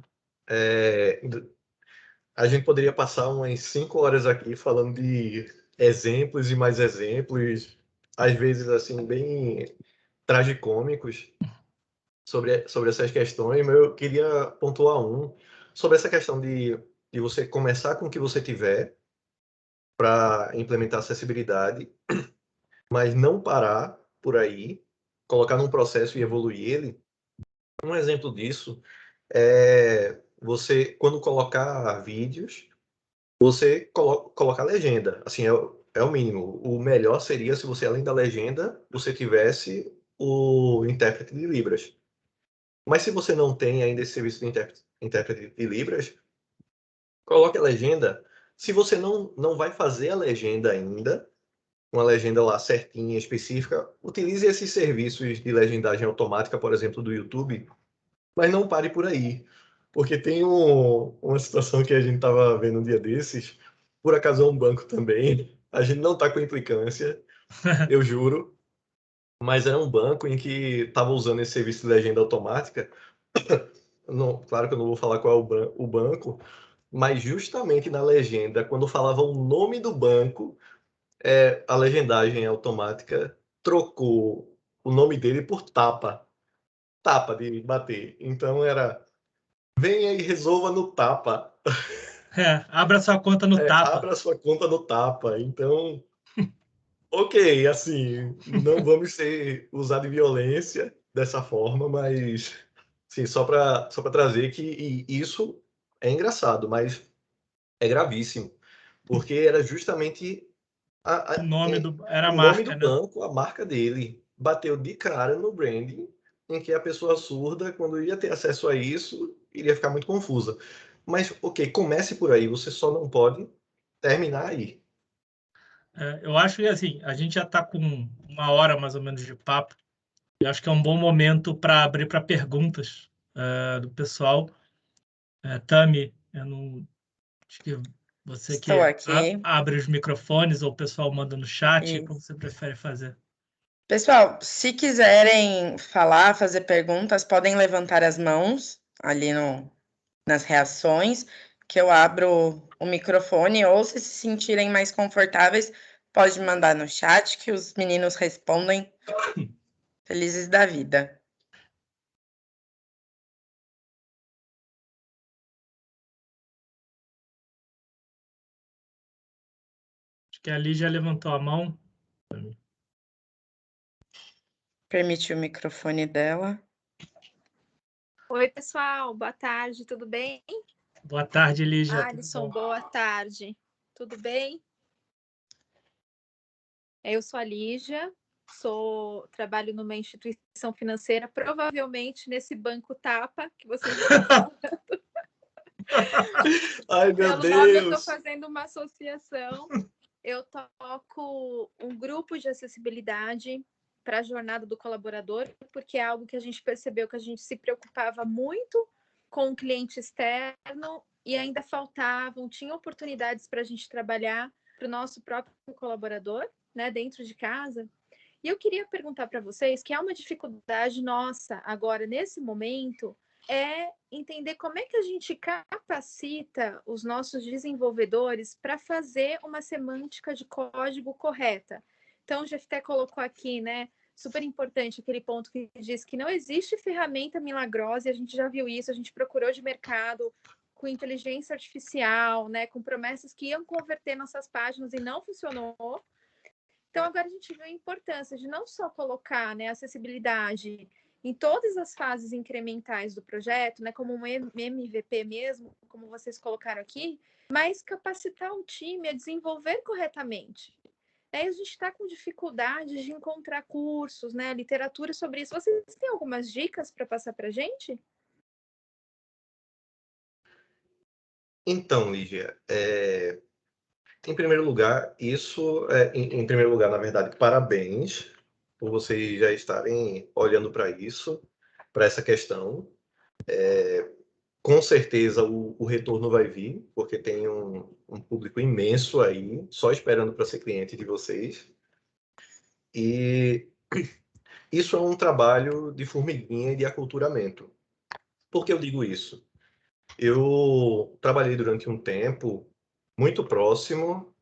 B: gente poderia passar umas 5 horas aqui falando de exemplos e mais exemplos, às vezes assim, bem tragicômicos sobre essas questões, mas eu queria pontuar sobre essa questão de você começar com o que você tiver para implementar acessibilidade, mas não parar por aí, colocar num processo e evoluir ele. Um exemplo disso é você, quando colocar vídeos, você colocar legenda. Assim, é o mínimo. O melhor seria se você, além da legenda, você tivesse o intérprete de Libras. Mas se você não tem ainda esse serviço de intérprete de Libras, coloque a legenda. Se você não vai fazer a legenda ainda, uma legenda lá certinha, específica, utilize esses serviços de legendagem automática, por exemplo, do YouTube, Mas não pare por aí, porque tem uma situação que a gente estava vendo um dia desses, por acaso é um banco também, a gente não está com implicância, eu juro, mas era um banco em que estava usando esse serviço de legenda automática. Não, claro que eu não vou falar qual é o banco, mas justamente na legenda, quando falava o nome do banco, a legendagem automática trocou o nome dele por tapa de bater. Então era, venha e resolva no tapa.
A: Abra sua conta no Tapa.
B: Abra sua conta no tapa. Então, ok, assim, não vamos ser usados de violência dessa forma, mas sim, só para trazer que isso é engraçado, mas é gravíssimo, porque era justamente
A: O nome era a
B: o nome do
A: marca, né?
B: banco, a marca dele, bateu de cara no branding, em que a pessoa surda, quando ia ter acesso a isso, iria ficar muito confusa. Mas, ok, comece por aí, você só não pode terminar aí.
A: Eu acho que assim, a gente já está com 1 hora mais ou menos de papo. Eu acho que é um bom momento para abrir para perguntas do pessoal. Tami, eu não acho que você que
E: Estou aqui.
A: abre os microfones ou o pessoal manda no chat,
E: Isso.
A: como você prefere fazer?
E: Pessoal, se quiserem falar, fazer perguntas, podem levantar as mãos ali nas reações, que eu abro o microfone, ou se sentirem mais confortáveis, pode mandar no chat que os meninos respondem. Felizes da vida.
A: Acho que a Lígia levantou a mão.
E: Permitir o microfone dela.
F: Oi, pessoal, boa tarde, tudo bem?
A: Boa tarde, Lígia.
F: Alisson, boa tarde, tudo bem? Eu sou a Lígia, trabalho numa instituição financeira, provavelmente nesse banco Tapa que vocês estão falando.
B: Ai, meu
F: Pelo nome, eu estou
B: Deus!
F: fazendo uma associação. Eu toco um grupo de acessibilidade para a jornada do colaborador, porque é algo que a gente percebeu que a gente se preocupava muito com o cliente externo e ainda tinha oportunidades para a gente trabalhar para o nosso próprio colaborador, né, dentro de casa. E eu queria perguntar para vocês que há uma dificuldade nossa agora, nesse momento, é entender como é que a gente capacita os nossos desenvolvedores para fazer uma semântica de código correta. Então, o Jefté colocou aqui, né, super importante aquele ponto que diz que não existe ferramenta milagrosa, e a gente já viu isso, a gente procurou de mercado com inteligência artificial, né, com promessas que iam converter nossas páginas e não funcionou. Então, agora a gente vê a importância de não só colocar, né, acessibilidade em todas as fases incrementais do projeto, né, como um MVP mesmo, como vocês colocaram aqui, mas capacitar o time a desenvolver corretamente. Aí a gente está com dificuldade de encontrar cursos, né, literatura sobre isso. Vocês têm algumas dicas para passar para a gente?
B: Então, Lígia, em primeiro lugar, em primeiro lugar, na verdade, parabéns por vocês já estarem olhando para isso, para essa questão. Com certeza o retorno vai vir, porque tem um público imenso aí, só esperando para ser cliente de vocês. E isso é um trabalho de formiguinha e de aculturamento. Por que eu digo isso? Eu trabalhei durante um tempo muito próximo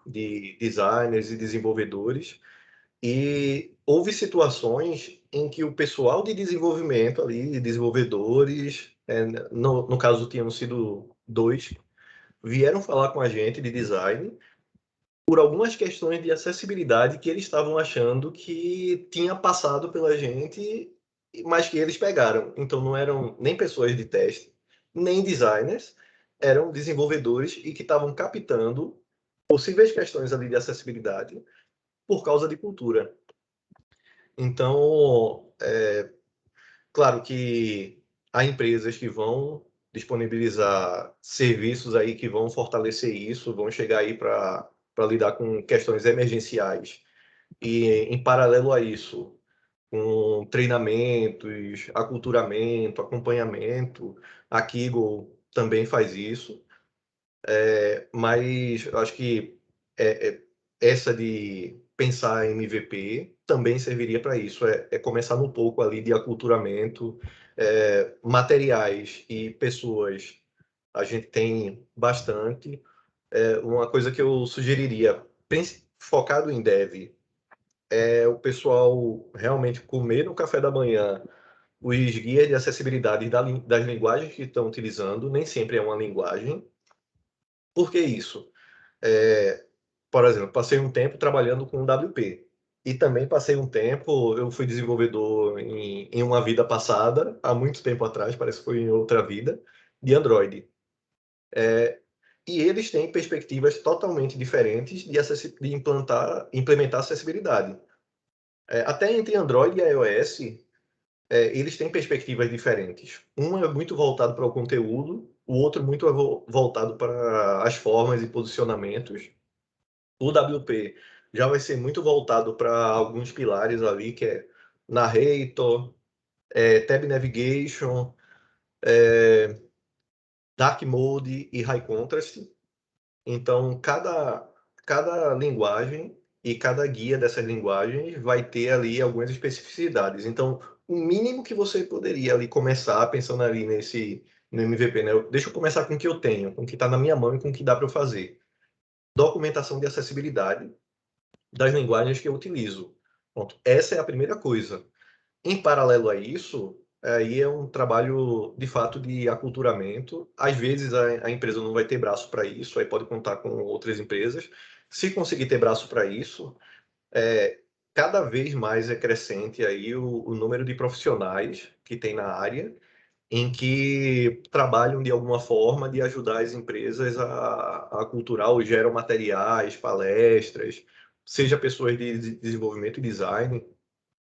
B: de designers e desenvolvedores, e houve situações em que o pessoal de desenvolvimento ali, de desenvolvedores, no caso tinham sido 2, vieram falar com a gente de design por algumas questões de acessibilidade que eles estavam achando que tinha passado pela gente, mas que eles pegaram. Então não eram nem pessoas de teste, nem designers, eram desenvolvedores e que estavam captando possíveis questões ali de acessibilidade por causa de cultura. Então, claro que há empresas que vão disponibilizar serviços aí que vão fortalecer isso, vão chegar aí para lidar com questões emergenciais. E, em paralelo a isso, com treinamentos, aculturamento, acompanhamento. A Kiggle também faz isso. Mas eu acho que essa de pensar em MVP também serviria para isso. Começar no pouco ali de aculturamento, materiais e pessoas. A gente tem bastante. Uma coisa que eu sugeriria, focado em dev, o pessoal realmente comer no café da manhã os guias de acessibilidade das linguagens que estão utilizando. Nem sempre é uma linguagem. Por que isso? Por exemplo, passei um tempo trabalhando com WP. E também passei um tempo, eu fui desenvolvedor em uma vida passada, há muito tempo atrás, parece que foi em outra vida, de Android. E eles têm perspectivas totalmente diferentes de implementar acessibilidade. Até entre Android e iOS, eles têm perspectivas diferentes. Um é muito voltado para o conteúdo, o outro muito voltado para as formas e posicionamentos. O WP já vai ser muito voltado para alguns pilares ali, que é Narrator, Tab Navigation, Dark Mode e High Contrast. Então, cada linguagem e cada guia dessas linguagens vai ter ali algumas especificidades. Então, o mínimo que você poderia ali começar pensando ali no MVP, né? Deixa eu começar com o que eu tenho, com o que está na minha mão e com o que dá para eu fazer. Documentação de acessibilidade das linguagens que eu utilizo. Pronto. Essa é a primeira coisa. Em paralelo a isso, aí é um trabalho, de fato, de aculturamento. Às vezes a empresa não vai ter braço para isso, aí pode contar com outras empresas. Se conseguir ter braço para isso, cada vez mais é crescente aí o número de profissionais que tem na área, em que trabalham de alguma forma de ajudar as empresas a aculturar ou geram materiais, palestras, seja pessoas de desenvolvimento e design.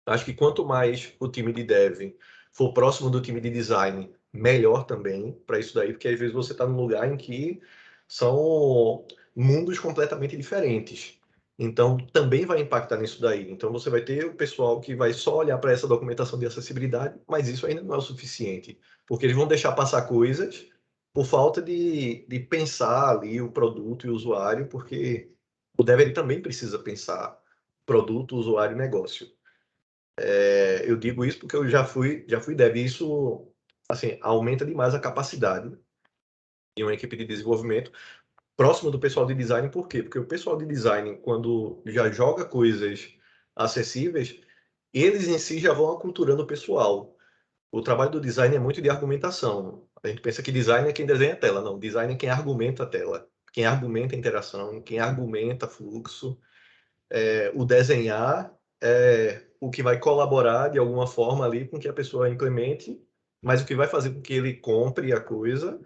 B: Acho que quanto mais o time de dev for próximo do time de design, melhor também para isso daí, porque às vezes você está num lugar em que são mundos completamente diferentes. Então, também vai impactar nisso daí. Então, você vai ter o pessoal que vai só olhar para essa documentação de acessibilidade, mas isso ainda não é o suficiente, porque eles vão deixar passar coisas por falta de pensar ali o produto e o usuário, porque o dev ele também precisa pensar produto, usuário e negócio. Eu digo isso porque eu já fui dev. Isso, assim, aumenta demais a capacidade de uma equipe de desenvolvimento próximo do pessoal de design. Por quê? Porque o pessoal de design, quando já joga coisas acessíveis, eles em si já vão aculturando o pessoal. O trabalho do design é muito de argumentação. A gente pensa que design é quem desenha a tela. Não, design é quem argumenta a tela, quem argumenta a interação, quem argumenta fluxo. O desenhar é o que vai colaborar de alguma forma ali com que a pessoa implemente, mas o que vai fazer com que ele compre a coisa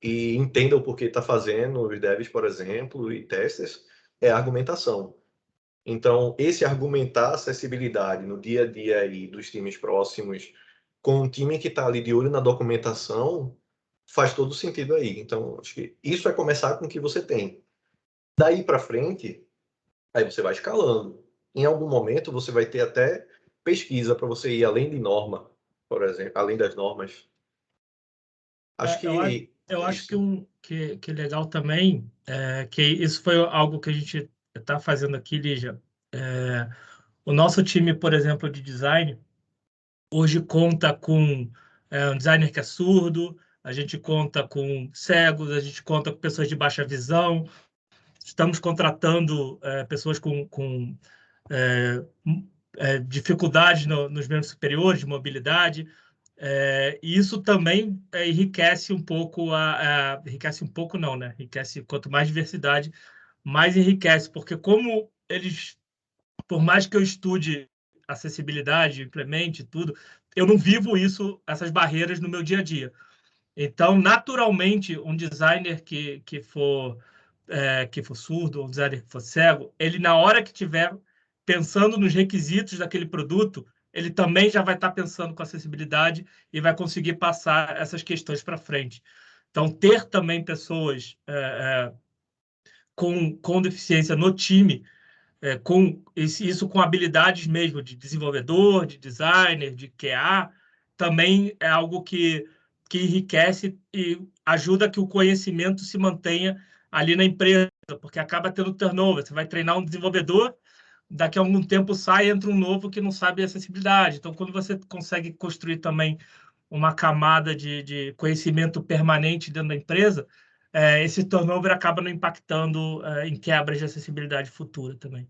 B: e entenda o porquê está fazendo, os devs, por exemplo, e testers, é a argumentação. Então, esse argumentar acessibilidade no dia a dia aí dos times próximos, com um time que está ali de olho na documentação, faz todo sentido aí. Então, acho que isso é começar com o que você tem. Daí para frente, aí você vai escalando. Em algum momento, você vai ter até pesquisa para você ir além de norma, por exemplo, além das normas. Acho que
A: eu acho que é legal também, que isso foi algo que a gente está fazendo aqui, Lígia. O nosso time, por exemplo, de design, hoje conta com um designer que é surdo, a gente conta com cegos, a gente conta com pessoas de baixa visão, estamos contratando pessoas com dificuldades nos membros superiores de mobilidade. E isso também enriquece um pouco enriquece um pouco não, né? Enriquece, quanto mais diversidade, mais enriquece, porque como eles, por mais que eu estude acessibilidade, implemente tudo, eu não vivo essas barreiras no meu dia a dia. Então, naturalmente, um designer que for surdo, um designer que for cego, ele, na hora que estiver pensando nos requisitos daquele produto, ele também já vai estar pensando com acessibilidade e vai conseguir passar essas questões para frente. Então, ter também pessoas com deficiência no time isso com habilidades mesmo de desenvolvedor, de designer, de QA, também é algo que enriquece e ajuda que o conhecimento se mantenha ali na empresa, porque acaba tendo turnover. Você vai treinar um desenvolvedor, daqui a algum tempo sai, entra um novo que não sabe acessibilidade. Então, quando você consegue construir também uma camada de conhecimento permanente dentro da empresa, esse turnover acaba não impactando em quebras de acessibilidade futura também.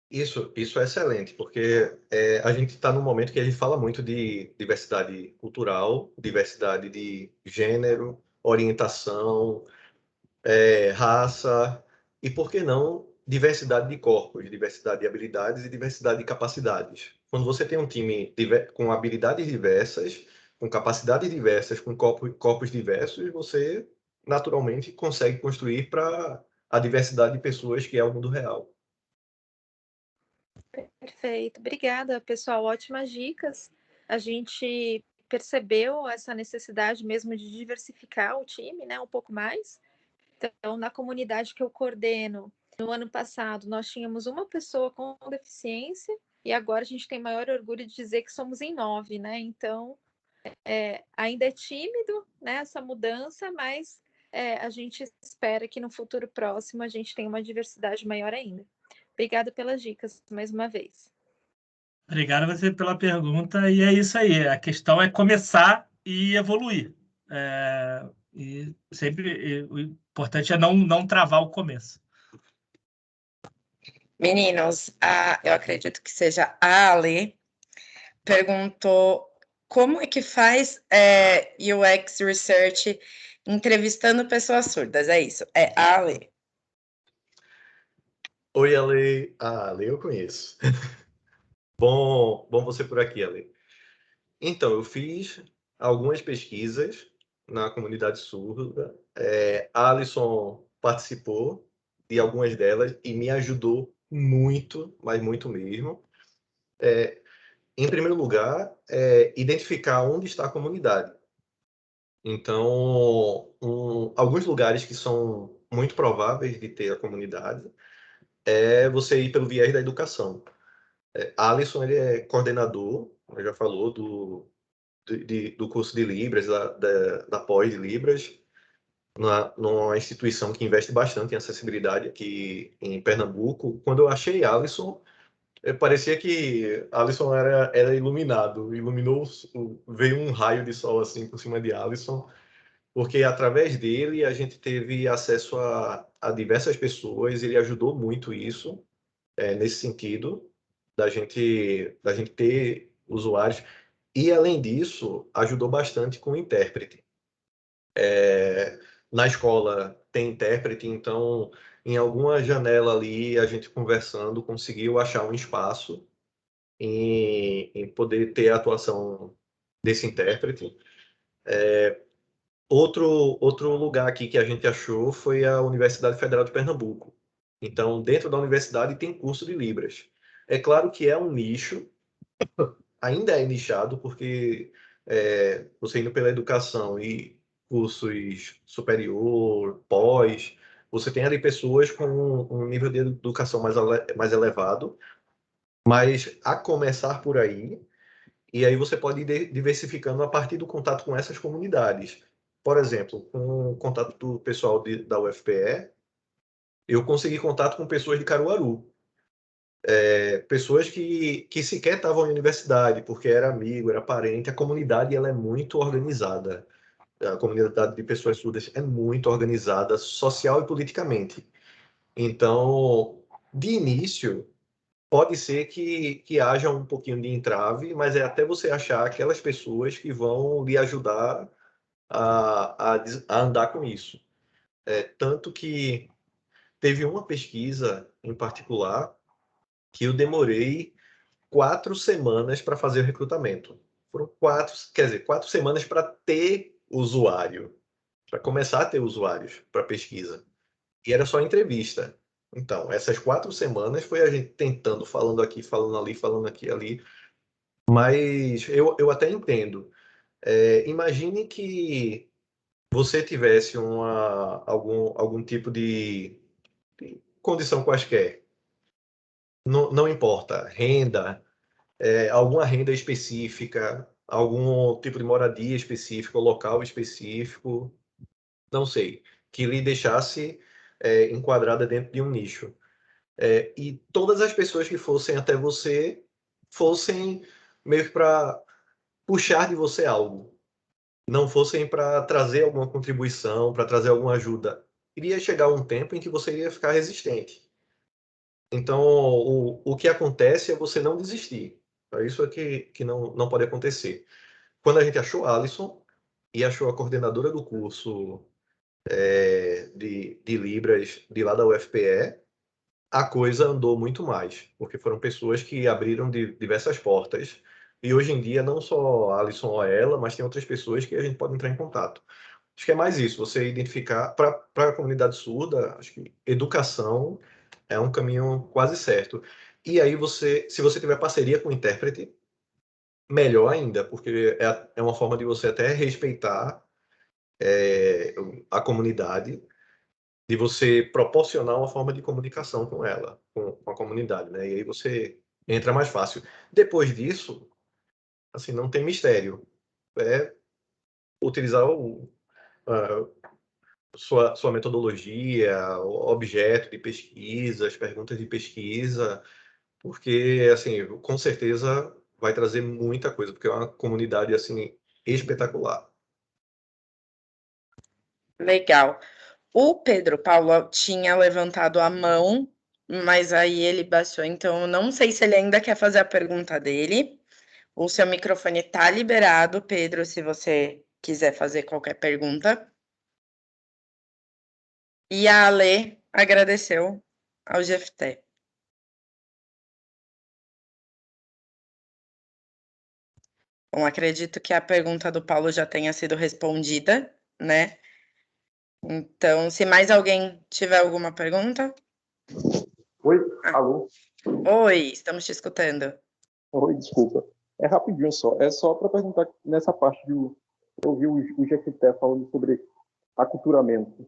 B: Isso é excelente, porque a gente está num momento que a gente fala muito de diversidade cultural, diversidade de gênero, orientação, raça, e por que não diversidade de corpos, diversidade de habilidades e diversidade de capacidades. Quando você tem um time com habilidades diversas, com capacidades diversas, com corpos diversos, você naturalmente consegue construir para a diversidade de pessoas que é o mundo real.
F: Perfeito, obrigada, pessoal. Ótimas dicas. A gente percebeu essa necessidade mesmo de diversificar o time, né, um pouco mais. Então, na comunidade que eu coordeno, no ano passado, nós tínhamos uma pessoa com deficiência e agora a gente tem maior orgulho de dizer que somos em 9, né? Então, ainda é tímido, né, essa mudança, mas a gente espera que no futuro próximo a gente tenha uma diversidade maior ainda. Obrigada pelas dicas, mais uma vez.
A: Obrigado a você pela pergunta, e é isso aí. A questão é começar e evoluir. E sempre o importante é não travar o começo.
E: Meninos, eu acredito que seja a Ale, perguntou como é que faz UX Research entrevistando pessoas surdas. É isso, é a Ale.
B: Oi, Ale. Ale eu conheço. Bom você por aqui, Ale. Então, eu fiz algumas pesquisas na comunidade surda. A Alisson participou de algumas delas e me ajudou muito, mas muito mesmo. Em primeiro lugar, identificar onde está a comunidade. Então, alguns lugares que são muito prováveis de ter a comunidade é você ir pelo viés da educação. Alisson, ele é coordenador, já falou, do curso de Libras, da pós de Libras, numa instituição que investe bastante em acessibilidade aqui em Pernambuco. Quando eu achei Alisson, parecia que Alisson era iluminado, veio um raio de sol assim por cima de Alisson, porque através dele a gente teve acesso a diversas pessoas, ele ajudou muito isso, nesse sentido, da gente ter usuários. E, além disso, ajudou bastante com o intérprete. Na escola tem intérprete, então, em alguma janela ali, a gente conversando, conseguiu achar um espaço em poder ter a atuação desse intérprete. Outro lugar aqui que a gente achou foi a Universidade Federal de Pernambuco. Então, dentro da universidade tem curso de Libras. É claro que é um nicho, ainda é nichado, porque você indo pela educação e cursos superior, pós, você tem ali pessoas com um nível de educação mais elevado, mas a começar por aí, e aí você pode ir diversificando a partir do contato com essas comunidades. Por exemplo, com o contato do pessoal da UFPE, eu consegui contato com pessoas de Caruaru, pessoas que sequer estavam em universidade, porque era amigo, era parente. A comunidade ela é muito organizada. A comunidade de pessoas surdas é muito organizada, social e politicamente. Então, de início, pode ser que haja um pouquinho de entrave, mas é até você achar aquelas pessoas que vão lhe ajudar a andar com isso. Tanto que teve uma pesquisa em particular que eu demorei 4 semanas para fazer o recrutamento. Foram 4 semanas para ter usuário, para começar a ter usuários para pesquisa. E era só entrevista. Então, essas 4 semanas foi a gente tentando, falando aqui, falando ali, falando aqui ali. Mas eu até entendo. Imagine que você tivesse algum tipo de condição quaisquer. não importa, renda, alguma renda específica, algum tipo de moradia específica, local específico, não sei, que lhe deixasse enquadrada dentro de um nicho. E todas as pessoas que fossem até você fossem meio que para puxar de você algo, não fossem para trazer alguma contribuição, para trazer alguma ajuda. Iria chegar um tempo em que você iria ficar resistente. Então, o que acontece é você não desistir. Isso é que não pode acontecer. Quando a gente achou a Alisson e achou a coordenadora do curso de Libras de lá da UFPE, a coisa andou muito mais, porque foram pessoas que abriram diversas portas. E hoje em dia, não só a Alisson ou ela, mas tem outras pessoas que a gente pode entrar em contato. Acho que é mais isso, você identificar, para a comunidade surda, acho que educação é um caminho quase certo. E aí se você tiver parceria com o intérprete, melhor ainda, porque é uma forma de você até respeitar a comunidade, de você proporcionar uma forma de comunicação com ela, com a comunidade, né? E aí você entra mais fácil. Depois disso, assim, não tem mistério. É utilizar sua metodologia, o objeto de pesquisa, as perguntas de pesquisa, porque, assim, com certeza vai trazer muita coisa, porque é uma comunidade, assim, espetacular.
E: Legal. O Pedro Paulo tinha levantado a mão, mas aí ele baixou, então eu não sei se ele ainda quer fazer a pergunta dele. O seu microfone está liberado, Pedro, se você quiser fazer qualquer pergunta. E a Ale agradeceu ao GFT. Bom, acredito que a pergunta do Paulo já tenha sido respondida, né? Então, se mais alguém tiver alguma pergunta.
G: Oi, alô?
E: Oi, estamos te escutando.
G: Oi, desculpa. É rapidinho só. É só para perguntar nessa parte eu ouvi o GFT falando sobre aculturamento.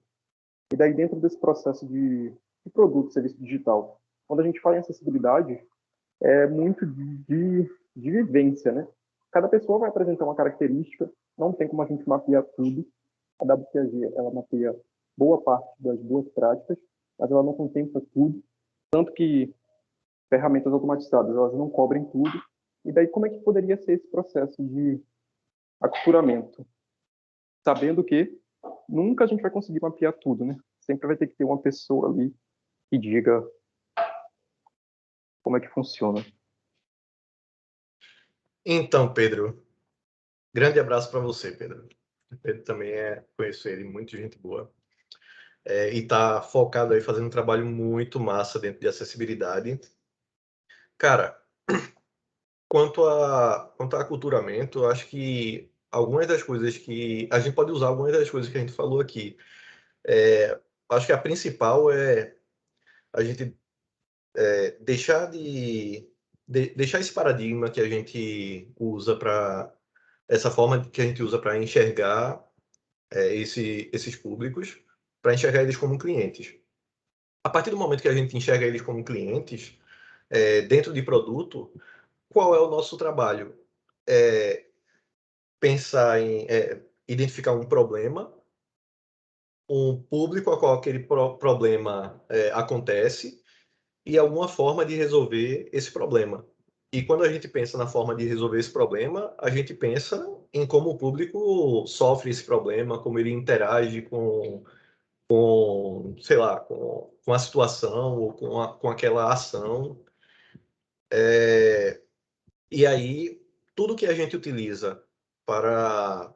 G: E daí, dentro desse processo de produto, serviço digital, quando a gente fala em acessibilidade, é muito de vivência, né? Cada pessoa vai apresentar uma característica, não tem como a gente mapear tudo. A WCAG, ela mapeia boa parte das boas práticas, mas ela não contempla tudo. Tanto que ferramentas automatizadas, elas não cobrem tudo. E daí, como é que poderia ser esse processo de aculturamento? Sabendo que nunca a gente vai conseguir mapear tudo, né? Sempre vai ter que ter uma pessoa ali que diga como é que funciona.
B: Então, Pedro, grande abraço para você, Pedro. O Pedro também conheço ele, muito gente boa. E está focado aí fazendo um trabalho muito massa dentro de acessibilidade. Cara, quanto a aculturamento, eu acho que algumas das coisas que a gente pode usar, algumas das coisas que a gente falou aqui. Acho que a principal é a gente deixar esse paradigma que a gente usa para essa forma que a gente usa para enxergar esses públicos, para enxergar eles como clientes. A partir do momento que a gente enxerga eles como clientes, dentro de produto, qual é o nosso trabalho? Pensar em identificar um problema, um público a qual aquele problema acontece e alguma forma de resolver esse problema. E quando a gente pensa na forma de resolver esse problema, a gente pensa em como o público sofre esse problema, como ele interage sei lá, com a situação ou com aquela ação. E aí, tudo que a gente utiliza para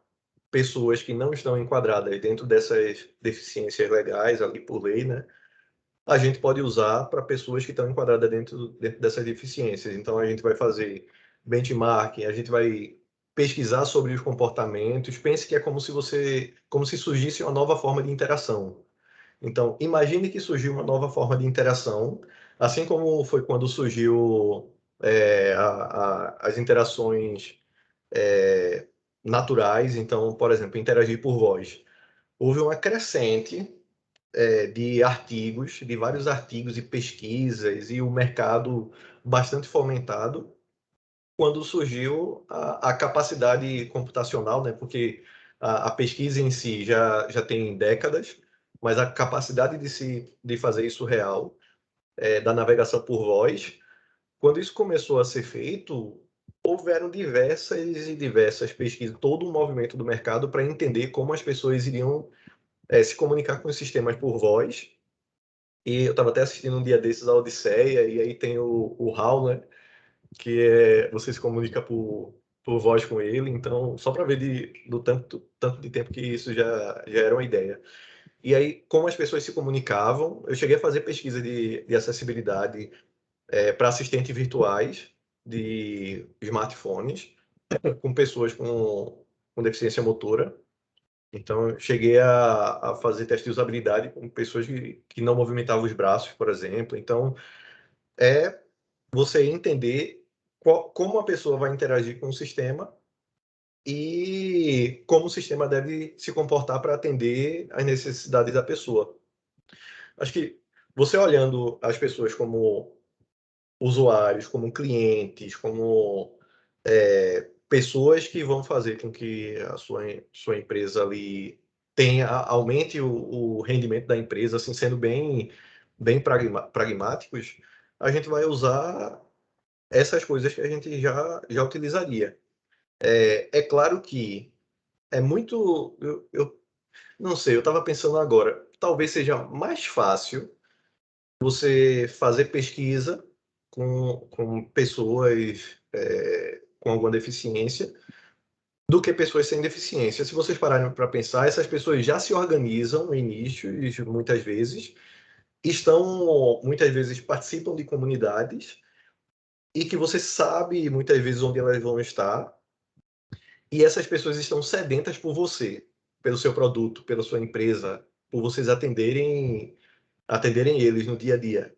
B: pessoas que não estão enquadradas dentro dessas deficiências legais, ali por lei, né? A gente pode usar para pessoas que estão enquadradas dentro dessas deficiências. Então, a gente vai fazer benchmarking, a gente vai pesquisar sobre os comportamentos. Pense que é como se surgisse uma nova forma de interação. Então, imagine que surgiu uma nova forma de interação, assim como foi quando surgiu as interações naturais. Então, por exemplo, interagir por voz. Houve uma crescente de artigos, de vários artigos e pesquisas, e o mercado bastante fomentado, quando surgiu a capacidade computacional, né? Porque a pesquisa em si já tem décadas, mas a capacidade de fazer isso real, da navegação por voz, quando isso começou a ser feito, houveram diversas pesquisas, todo um movimento do mercado para entender como as pessoas iriam se comunicar com os sistemas por voz. E eu estava até assistindo um dia desses a Odisseia, e aí tem o HAL, né? Que você se comunica por voz com ele, então, só para ver do tanto de tempo que isso já era uma ideia. E aí, como as pessoas se comunicavam, eu cheguei a fazer pesquisa de acessibilidade para assistentes virtuais de smartphones, com pessoas com deficiência motora. Então, eu cheguei a fazer teste de usabilidade com pessoas que não movimentavam os braços, por exemplo. Então, você entender como a pessoa vai interagir com o sistema e como o sistema deve se comportar para atender às necessidades da pessoa. Acho que você olhando as pessoas como usuários, como clientes, como pessoas que vão fazer com que a sua empresa ali aumente o rendimento da empresa, assim, sendo bem pragmáticos, a gente vai usar essas coisas que a gente já utilizaria. É claro que é muito... Eu não sei, eu estava pensando agora, talvez seja mais fácil você fazer pesquisa com pessoas com alguma deficiência do que pessoas sem deficiência. Se vocês pararem para pensar, essas pessoas já se organizam em nichos, muitas vezes, muitas vezes participam de comunidades, e que você sabe muitas vezes onde elas vão estar, e essas pessoas estão sedentas por você, pelo seu produto, pela sua empresa, por vocês atenderem eles no dia a dia.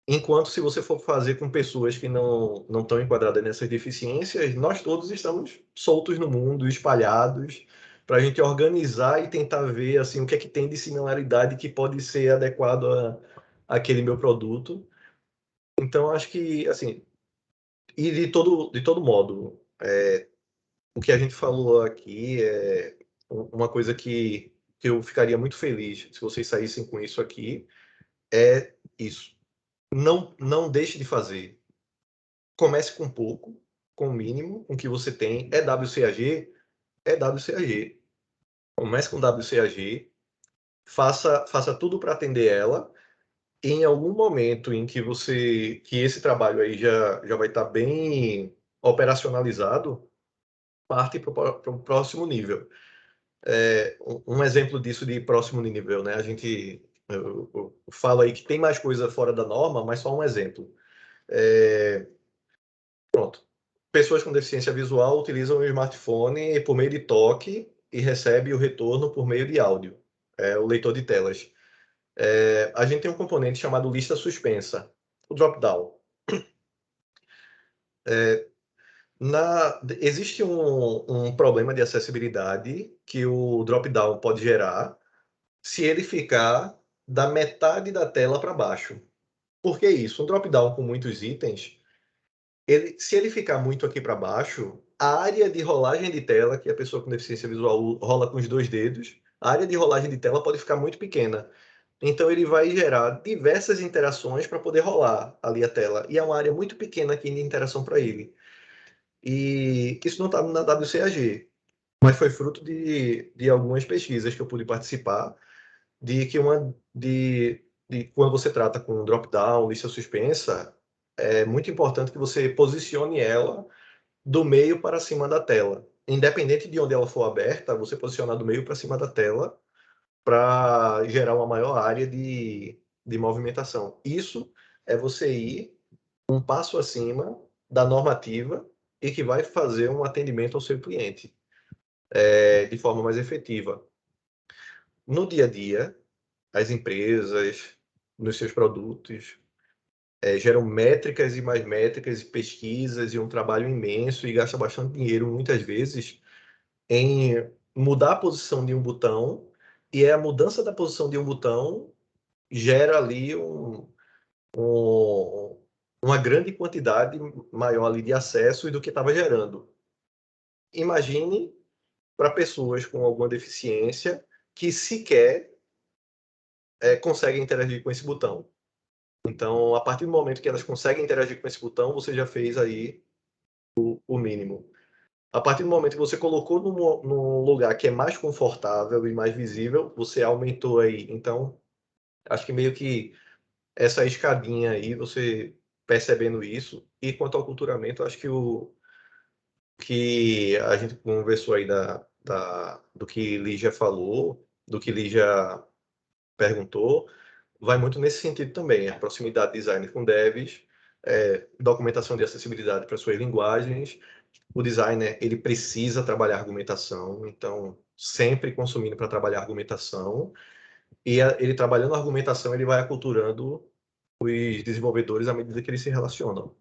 B: Enquanto, se você for fazer com pessoas que não estão enquadradas nessas deficiências, nós todos estamos soltos no mundo, espalhados, para a gente organizar e tentar ver assim, o que é que tem de similaridade que pode ser adequado àquele meu produto. Então, acho que, assim, e de todo modo, o que a gente falou aqui é uma coisa que eu ficaria muito feliz se vocês saíssem com isso aqui, é isso. Não deixe de fazer. Comece com pouco, com o mínimo, com o que você tem. É WCAG? É WCAG. Comece com WCAG, faça tudo para atender ela. E em algum momento em que esse trabalho aí já vai estar bem operacionalizado, parte para o próximo nível. Um exemplo disso de próximo nível, né? Eu falo aí que tem mais coisa fora da norma, mas só um exemplo. Pronto. Pessoas com deficiência visual utilizam o smartphone por meio de toque e recebe o retorno por meio de áudio, o leitor de telas. A gente tem um componente chamado lista suspensa, o drop-down. Existe um problema de acessibilidade que o drop-down pode gerar se ele ficar da metade da tela para baixo. Por que isso? Um drop-down com muitos itens, se ele ficar muito aqui para baixo, a área de rolagem de tela, que a pessoa com deficiência visual rola com os 2 dedos, a área de rolagem de tela pode ficar muito pequena. Então, ele vai gerar diversas interações para poder rolar ali a tela. E é uma área muito pequena aqui de interação para ele. E isso não está na WCAG, mas foi fruto de algumas pesquisas que eu pude participar, de que quando você trata com drop-down, lista suspensa, é muito importante que você posicione ela do meio para cima da tela. Independente de onde ela for aberta, você posicionar do meio para cima da tela para gerar uma maior área de movimentação. Isso é você ir um passo acima da normativa e que vai fazer um atendimento ao seu cliente de forma mais efetiva. No dia a dia, as empresas, nos seus produtos, geram métricas e mais métricas e pesquisas e um trabalho imenso e gasta bastante dinheiro, muitas vezes, em mudar a posição de um botão E a mudança da posição de um botão gera ali uma grande quantidade maior ali de acesso do que estava gerando. Imagine para pessoas com alguma deficiência que sequer conseguem interagir com esse botão. Então, a partir do momento que elas conseguem interagir com esse botão, você já fez aí o mínimo. A partir do momento que você colocou num lugar que é mais confortável e mais visível, você aumentou aí. Então, acho que meio que essa escadinha aí, você percebendo isso. E quanto ao aculturamento, acho que que a gente conversou aí do que Lígia falou, do que Lígia perguntou, vai muito nesse sentido também. A proximidade de design com devs, documentação de acessibilidade para suas linguagens. O designer, ele precisa trabalhar argumentação, então sempre consumindo para trabalhar argumentação. E ele trabalhando a argumentação, ele vai aculturando os desenvolvedores à medida que eles se relacionam.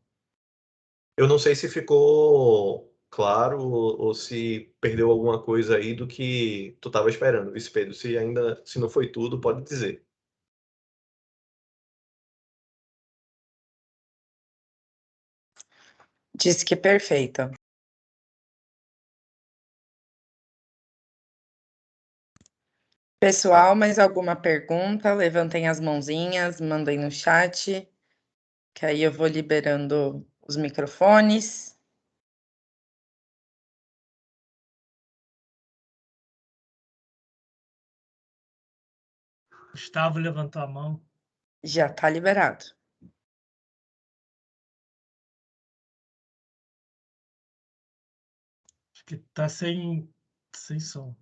B: Eu não sei se ficou claro ou se perdeu alguma coisa aí do que tu estava esperando, vice Pedro. Se não foi tudo, pode dizer.
E: Disse que perfeito. Pessoal, mais alguma pergunta? Levantem as mãozinhas, mandem no chat, que aí eu vou liberando os microfones.
A: Gustavo levantou a mão.
E: Já está liberado.
A: Acho que está sem som.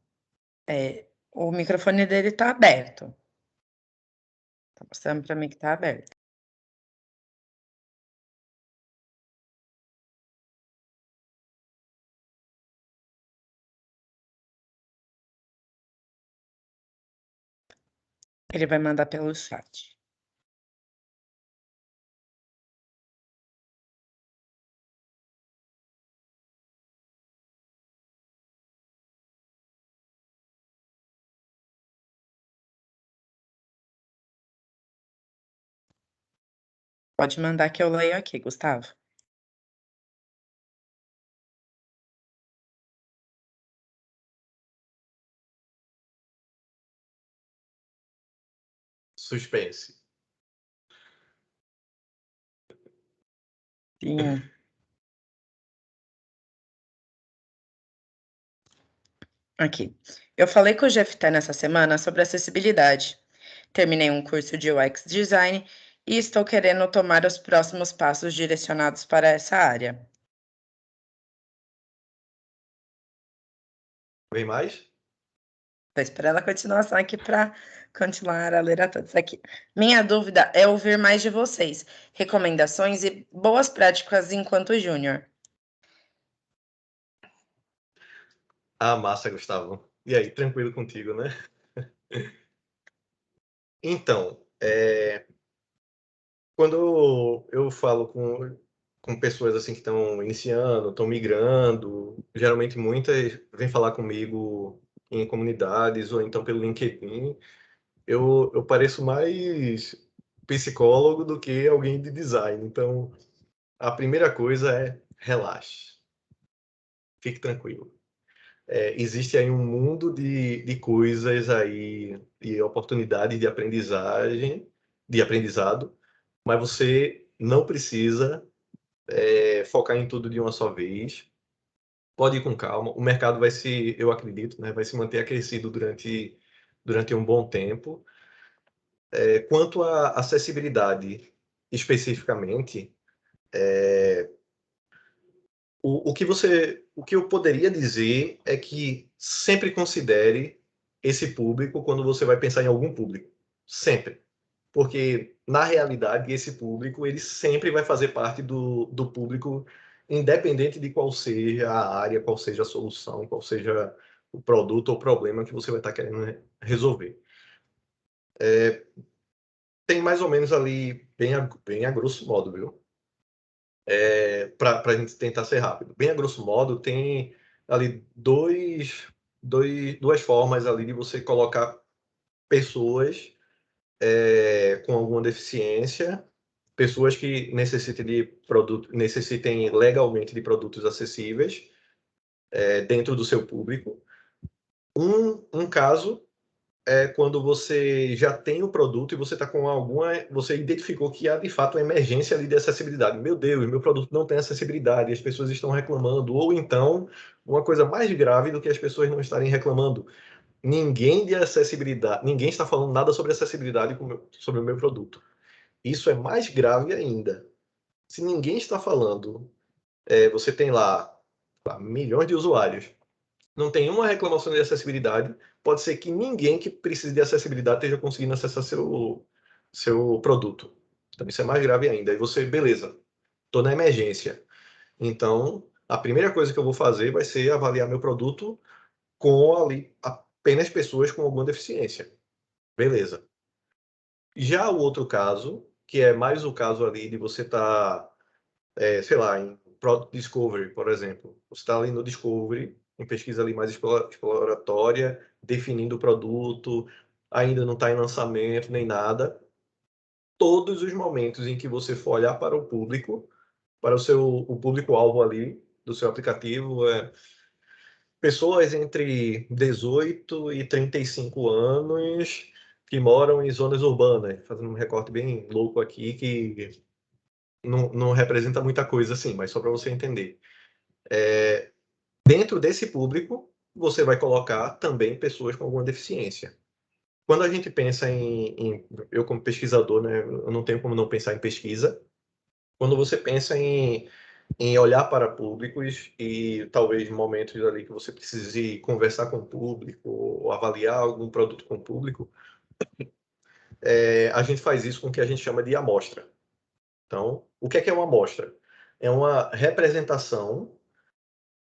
E: O microfone dele está aberto. Está mostrando para mim que está aberto. Ele vai mandar pelo chat. Pode mandar que eu leio aqui, Gustavo.
B: Suspense.
E: Sim. Aqui. Eu falei com o GFT nessa semana sobre acessibilidade. Terminei um curso de UX Design e estou querendo tomar os próximos passos direcionados para essa área.
B: Vem mais?
E: Vou esperar ela continuação aqui para continuar a ler a todos aqui. Minha dúvida é ouvir mais de vocês, recomendações e boas práticas enquanto júnior.
B: Ah, massa, Gustavo. E aí, tranquilo contigo, né? Então, quando eu falo com pessoas assim que estão iniciando, estão migrando, geralmente muitas vêm falar comigo em comunidades ou então pelo LinkedIn, eu pareço mais psicólogo do que alguém de design. Então, a primeira coisa é relaxe, fique tranquilo. Existe aí um mundo de coisas aí e oportunidades de aprendizagem, de aprendizado, mas você não precisa focar em tudo de uma só vez. Pode ir com calma. O mercado eu acredito, né, vai se manter aquecido durante um bom tempo. Quanto à acessibilidade, especificamente, o que eu poderia dizer é que sempre considere esse público quando você vai pensar em algum público. Sempre. Porque, na realidade, esse público ele sempre vai fazer parte do público, independente de qual seja a área, qual seja a solução, qual seja o produto ou problema que você vai estar querendo resolver. Tem mais ou menos ali, bem a grosso modo, viu? Para a gente tentar ser rápido. Bem a grosso modo, tem ali duas formas ali de você colocar pessoas com alguma deficiência, pessoas que necessitem legalmente de produtos acessíveis dentro do seu público. Um caso é quando você já tem o produto e você está com você identificou que há de fato uma emergência ali de acessibilidade. Meu Deus, meu produto não tem acessibilidade, as pessoas estão reclamando. Ou então, uma coisa mais grave do que as pessoas não estarem reclamando. Ninguém está falando nada sobre acessibilidade sobre o meu produto. Isso é mais grave ainda. Se ninguém está falando, você tem lá milhões de usuários, não tem uma reclamação de acessibilidade, pode ser que ninguém que precise de acessibilidade esteja conseguindo acessar seu produto. Então, isso é mais grave ainda. Aí você, beleza, estou na emergência. Então, a primeira coisa que eu vou fazer vai ser avaliar meu produto com ali apenas pessoas com alguma deficiência. Beleza. Já o outro caso, que é mais o caso ali de você estar, sei lá, em Product Discovery, por exemplo. Você está ali no Discovery, em pesquisa ali mais exploratória, definindo o produto, ainda não está em lançamento nem nada. Todos os momentos em que você for olhar para o público, para o público-alvo ali do seu aplicativo, pessoas entre 18 e 35 anos que moram em zonas urbanas, fazendo um recorte bem louco aqui, que não representa muita coisa assim, mas só para você entender. Dentro desse público, você vai colocar também pessoas com alguma deficiência. Quando a gente pensa eu como pesquisador, né, eu não tenho como não pensar em pesquisa. Quando você pensa em olhar para públicos e talvez momentos ali que você precise conversar com o público ou avaliar algum produto com o público, a gente faz isso com o que a gente chama de amostra. Então, o que é uma amostra? É uma representação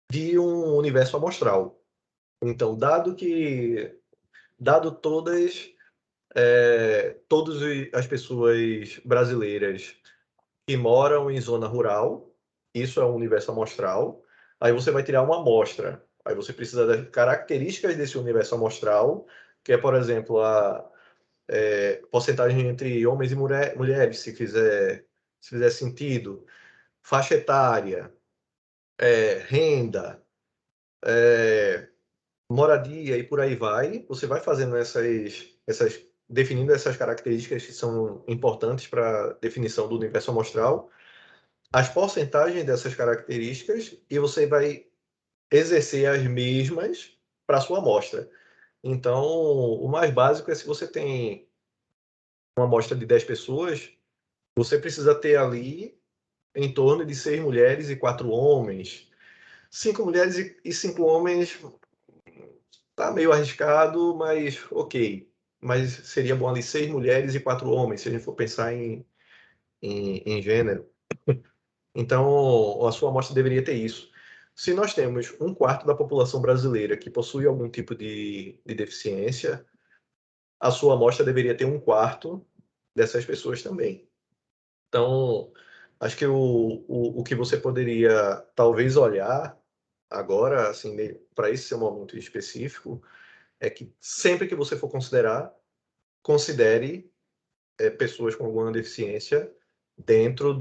B: de um universo amostral. Então, dado todas as pessoas brasileiras que moram em zona rural, isso é um universo amostral, aí você vai tirar uma amostra. Aí você precisa das características desse universo amostral, que é, por exemplo, a porcentagem entre homens e mulheres, se fizer sentido, faixa etária, renda, moradia e por aí vai. Você vai fazendo definindo essas características que são importantes para a definição do universo amostral, as porcentagens dessas características, e você vai exercer as mesmas para a sua amostra. Então, o mais básico é, se você tem uma amostra de 10 pessoas, você precisa ter ali em torno de 6 mulheres e 4 homens. 5 mulheres e 5 homens tá meio arriscado, mas ok. Mas seria bom ali 6 mulheres e 4 homens, se a gente for pensar em gênero. Então, a sua amostra deveria ter isso. Se nós temos 1/4 da população brasileira que possui algum tipo de deficiência, a sua amostra deveria ter 1/4 dessas pessoas também. Então, acho que o que você poderia talvez olhar agora, assim, para esse seu momento específico, é que sempre que você for considere pessoas com alguma deficiência dentro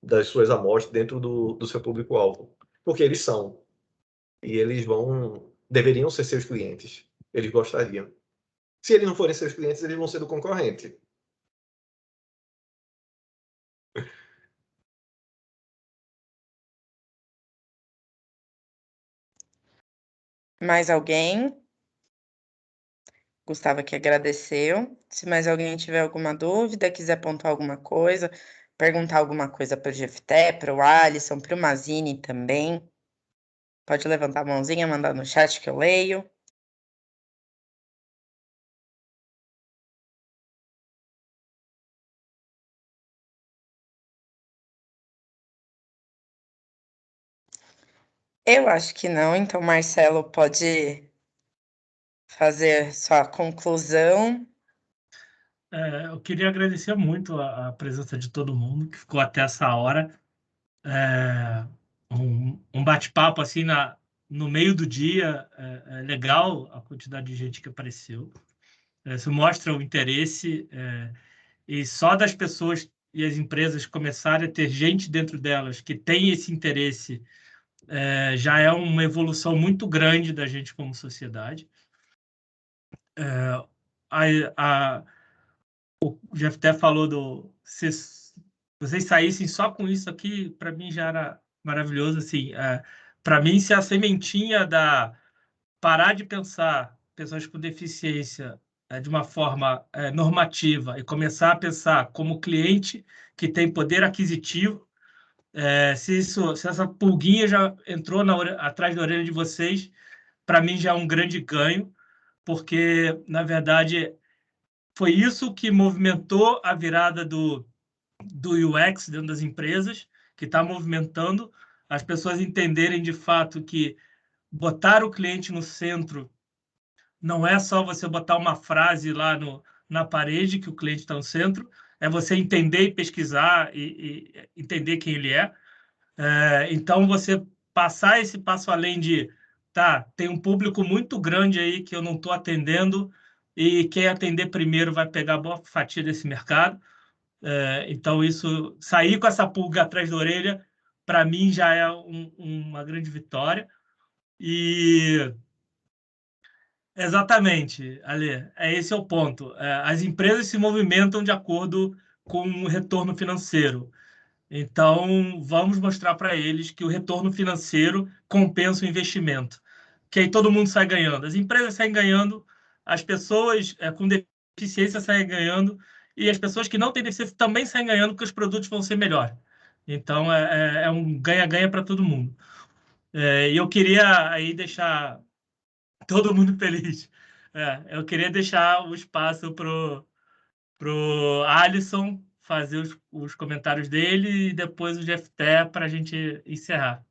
B: das suas amostras, dentro do seu público-alvo. Porque eles são. E eles deveriam ser seus clientes. Eles gostariam. Se eles não forem seus clientes, eles vão ser do concorrente.
E: Mais alguém? Gustavo aqui agradeceu. Se mais alguém tiver alguma dúvida, quiser pontuar alguma coisa, perguntar alguma coisa para o Jefté, para o Alisson, para o Mazini também, pode levantar a mãozinha, mandar no chat que eu leio. Eu acho que não, então Marcelo pode fazer sua conclusão.
A: Eu queria agradecer muito a presença de todo mundo que ficou até essa hora. Um bate-papo assim no meio do dia. É legal a quantidade de gente que apareceu. Isso mostra o interesse, e só das pessoas e as empresas começarem a ter gente dentro delas que tem esse interesse, já é uma evolução muito grande da gente como sociedade. O Jeff até falou se vocês saíssem só com isso aqui, para mim já era maravilhoso. Assim, para mim, se a sementinha da parar de pensar pessoas com deficiência de uma forma normativa e começar a pensar como cliente que tem poder aquisitivo, se essa pulguinha já entrou atrás da orelha de vocês, para mim já é um grande ganho, porque, na verdade, foi isso que movimentou a virada do UX dentro das empresas, que está movimentando as pessoas entenderem de fato que botar o cliente no centro não é só você botar uma frase lá na parede que o cliente está no centro, é você entender e pesquisar e entender quem ele é. Então, você passar esse passo além de, tem um público muito grande aí que eu não estou atendendo e quem atender primeiro vai pegar boa fatia desse mercado. Então, isso, sair com essa pulga atrás da orelha, para mim, já é uma grande vitória. E exatamente, Ale, esse é o ponto. As empresas se movimentam de acordo com o retorno financeiro. Então, vamos mostrar para eles que o retorno financeiro compensa o investimento, que aí todo mundo sai ganhando. As empresas saem ganhando, as pessoas com deficiência saem ganhando, e as pessoas que não têm deficiência também saem ganhando, porque os produtos vão ser melhores. Então, é um ganha-ganha para todo mundo. E eu queria aí deixar todo mundo feliz. Eu queria deixar o espaço para o Alisson fazer os comentários dele e depois o Jefté para a gente encerrar.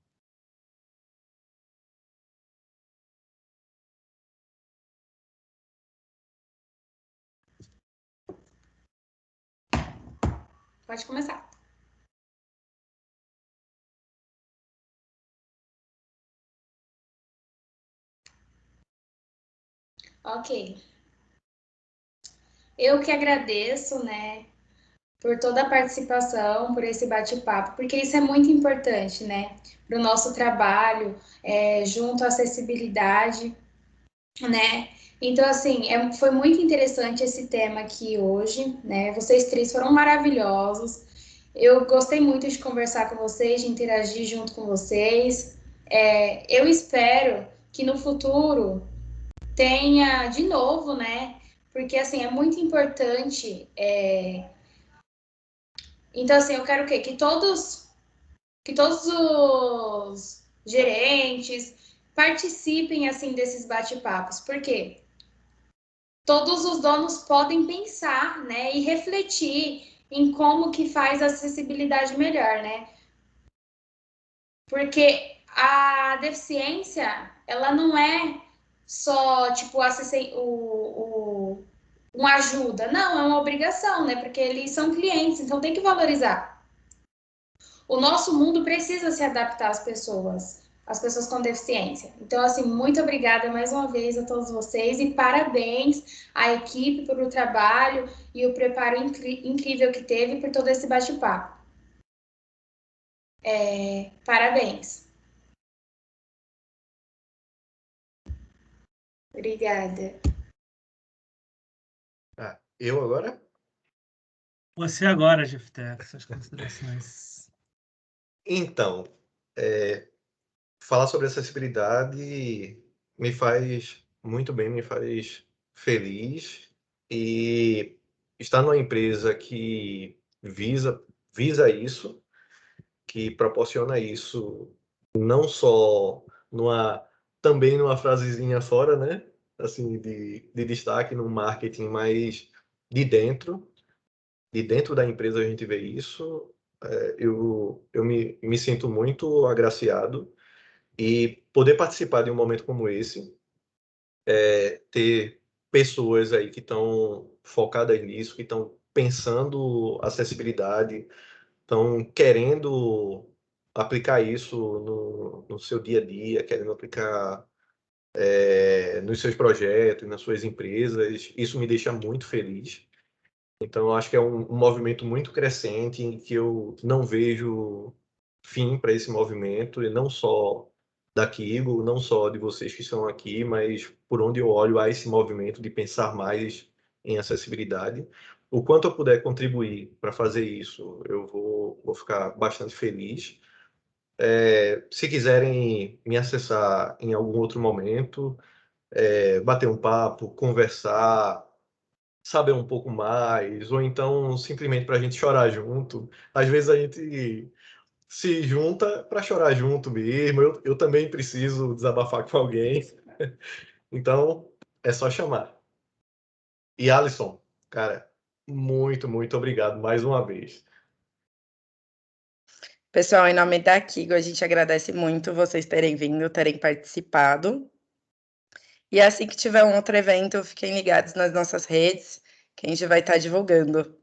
D: Pode começar. Ok. Eu que agradeço, né, por toda a participação, por esse bate-papo, porque isso é muito importante, né, para o nosso trabalho, junto à acessibilidade, né. Então, assim, foi muito interessante esse tema aqui hoje, né, vocês três foram maravilhosos, eu gostei muito de conversar com vocês, de interagir junto com vocês, eu espero que no futuro tenha de novo, né, porque, assim, é muito importante. Então, assim, eu quero o quê? Que todos os gerentes participem, assim, desses bate-papos. Por quê? Todos os donos podem pensar, né, e refletir em como que faz a acessibilidade melhor, né? Porque a deficiência, ela não é só, tipo, uma ajuda. Não, é uma obrigação, né? Porque eles são clientes, então tem que valorizar. O nosso mundo precisa se adaptar às pessoas com deficiência. Então, assim, muito obrigada mais uma vez a todos vocês e parabéns à equipe pelo trabalho e o preparo incrível que teve por todo esse bate-papo. Parabéns. Obrigada.
B: Eu agora?
A: Você agora, Jefté, com suas considerações.
B: Então, falar sobre acessibilidade me faz muito bem, me faz feliz, e estar numa empresa que visa isso, que proporciona isso, não só também numa frasezinha fora, né? Assim, de destaque no marketing, mas de dentro da empresa a gente vê isso. Eu me sinto muito agraciado, e poder participar de um momento como esse, ter pessoas aí que estão focadas nisso, que estão pensando acessibilidade, estão querendo aplicar isso no seu dia a dia, querendo aplicar nos seus projetos, nas suas empresas. Isso me deixa muito feliz. Então, eu acho que é um movimento muito crescente em que eu não vejo fim para esse movimento, e não só daqui, Igor, não só de vocês que estão aqui, mas por onde eu olho há esse movimento de pensar mais em acessibilidade. O quanto eu puder contribuir para fazer isso, eu vou ficar bastante feliz. Se quiserem me acessar em algum outro momento, bater um papo, conversar, saber um pouco mais, ou então simplesmente para a gente chorar junto. Às vezes a gente se junta para chorar junto mesmo. Eu também preciso desabafar com alguém. Então, é só chamar. E Alisson, cara, muito, muito obrigado mais uma vez.
E: Pessoal, em nome da Kigo, a gente agradece muito vocês terem vindo, terem participado. E assim que tiver um outro evento, fiquem ligados nas nossas redes, que a gente vai estar divulgando.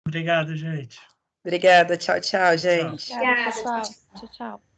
A: Obrigado, gente.
E: Obrigada, tchau, tchau,
A: Tchau.
E: gente.
F: Obrigada,
D: Obrigada,
F: pessoal.
D: tchau, tchau.
F: Tchau, tchau.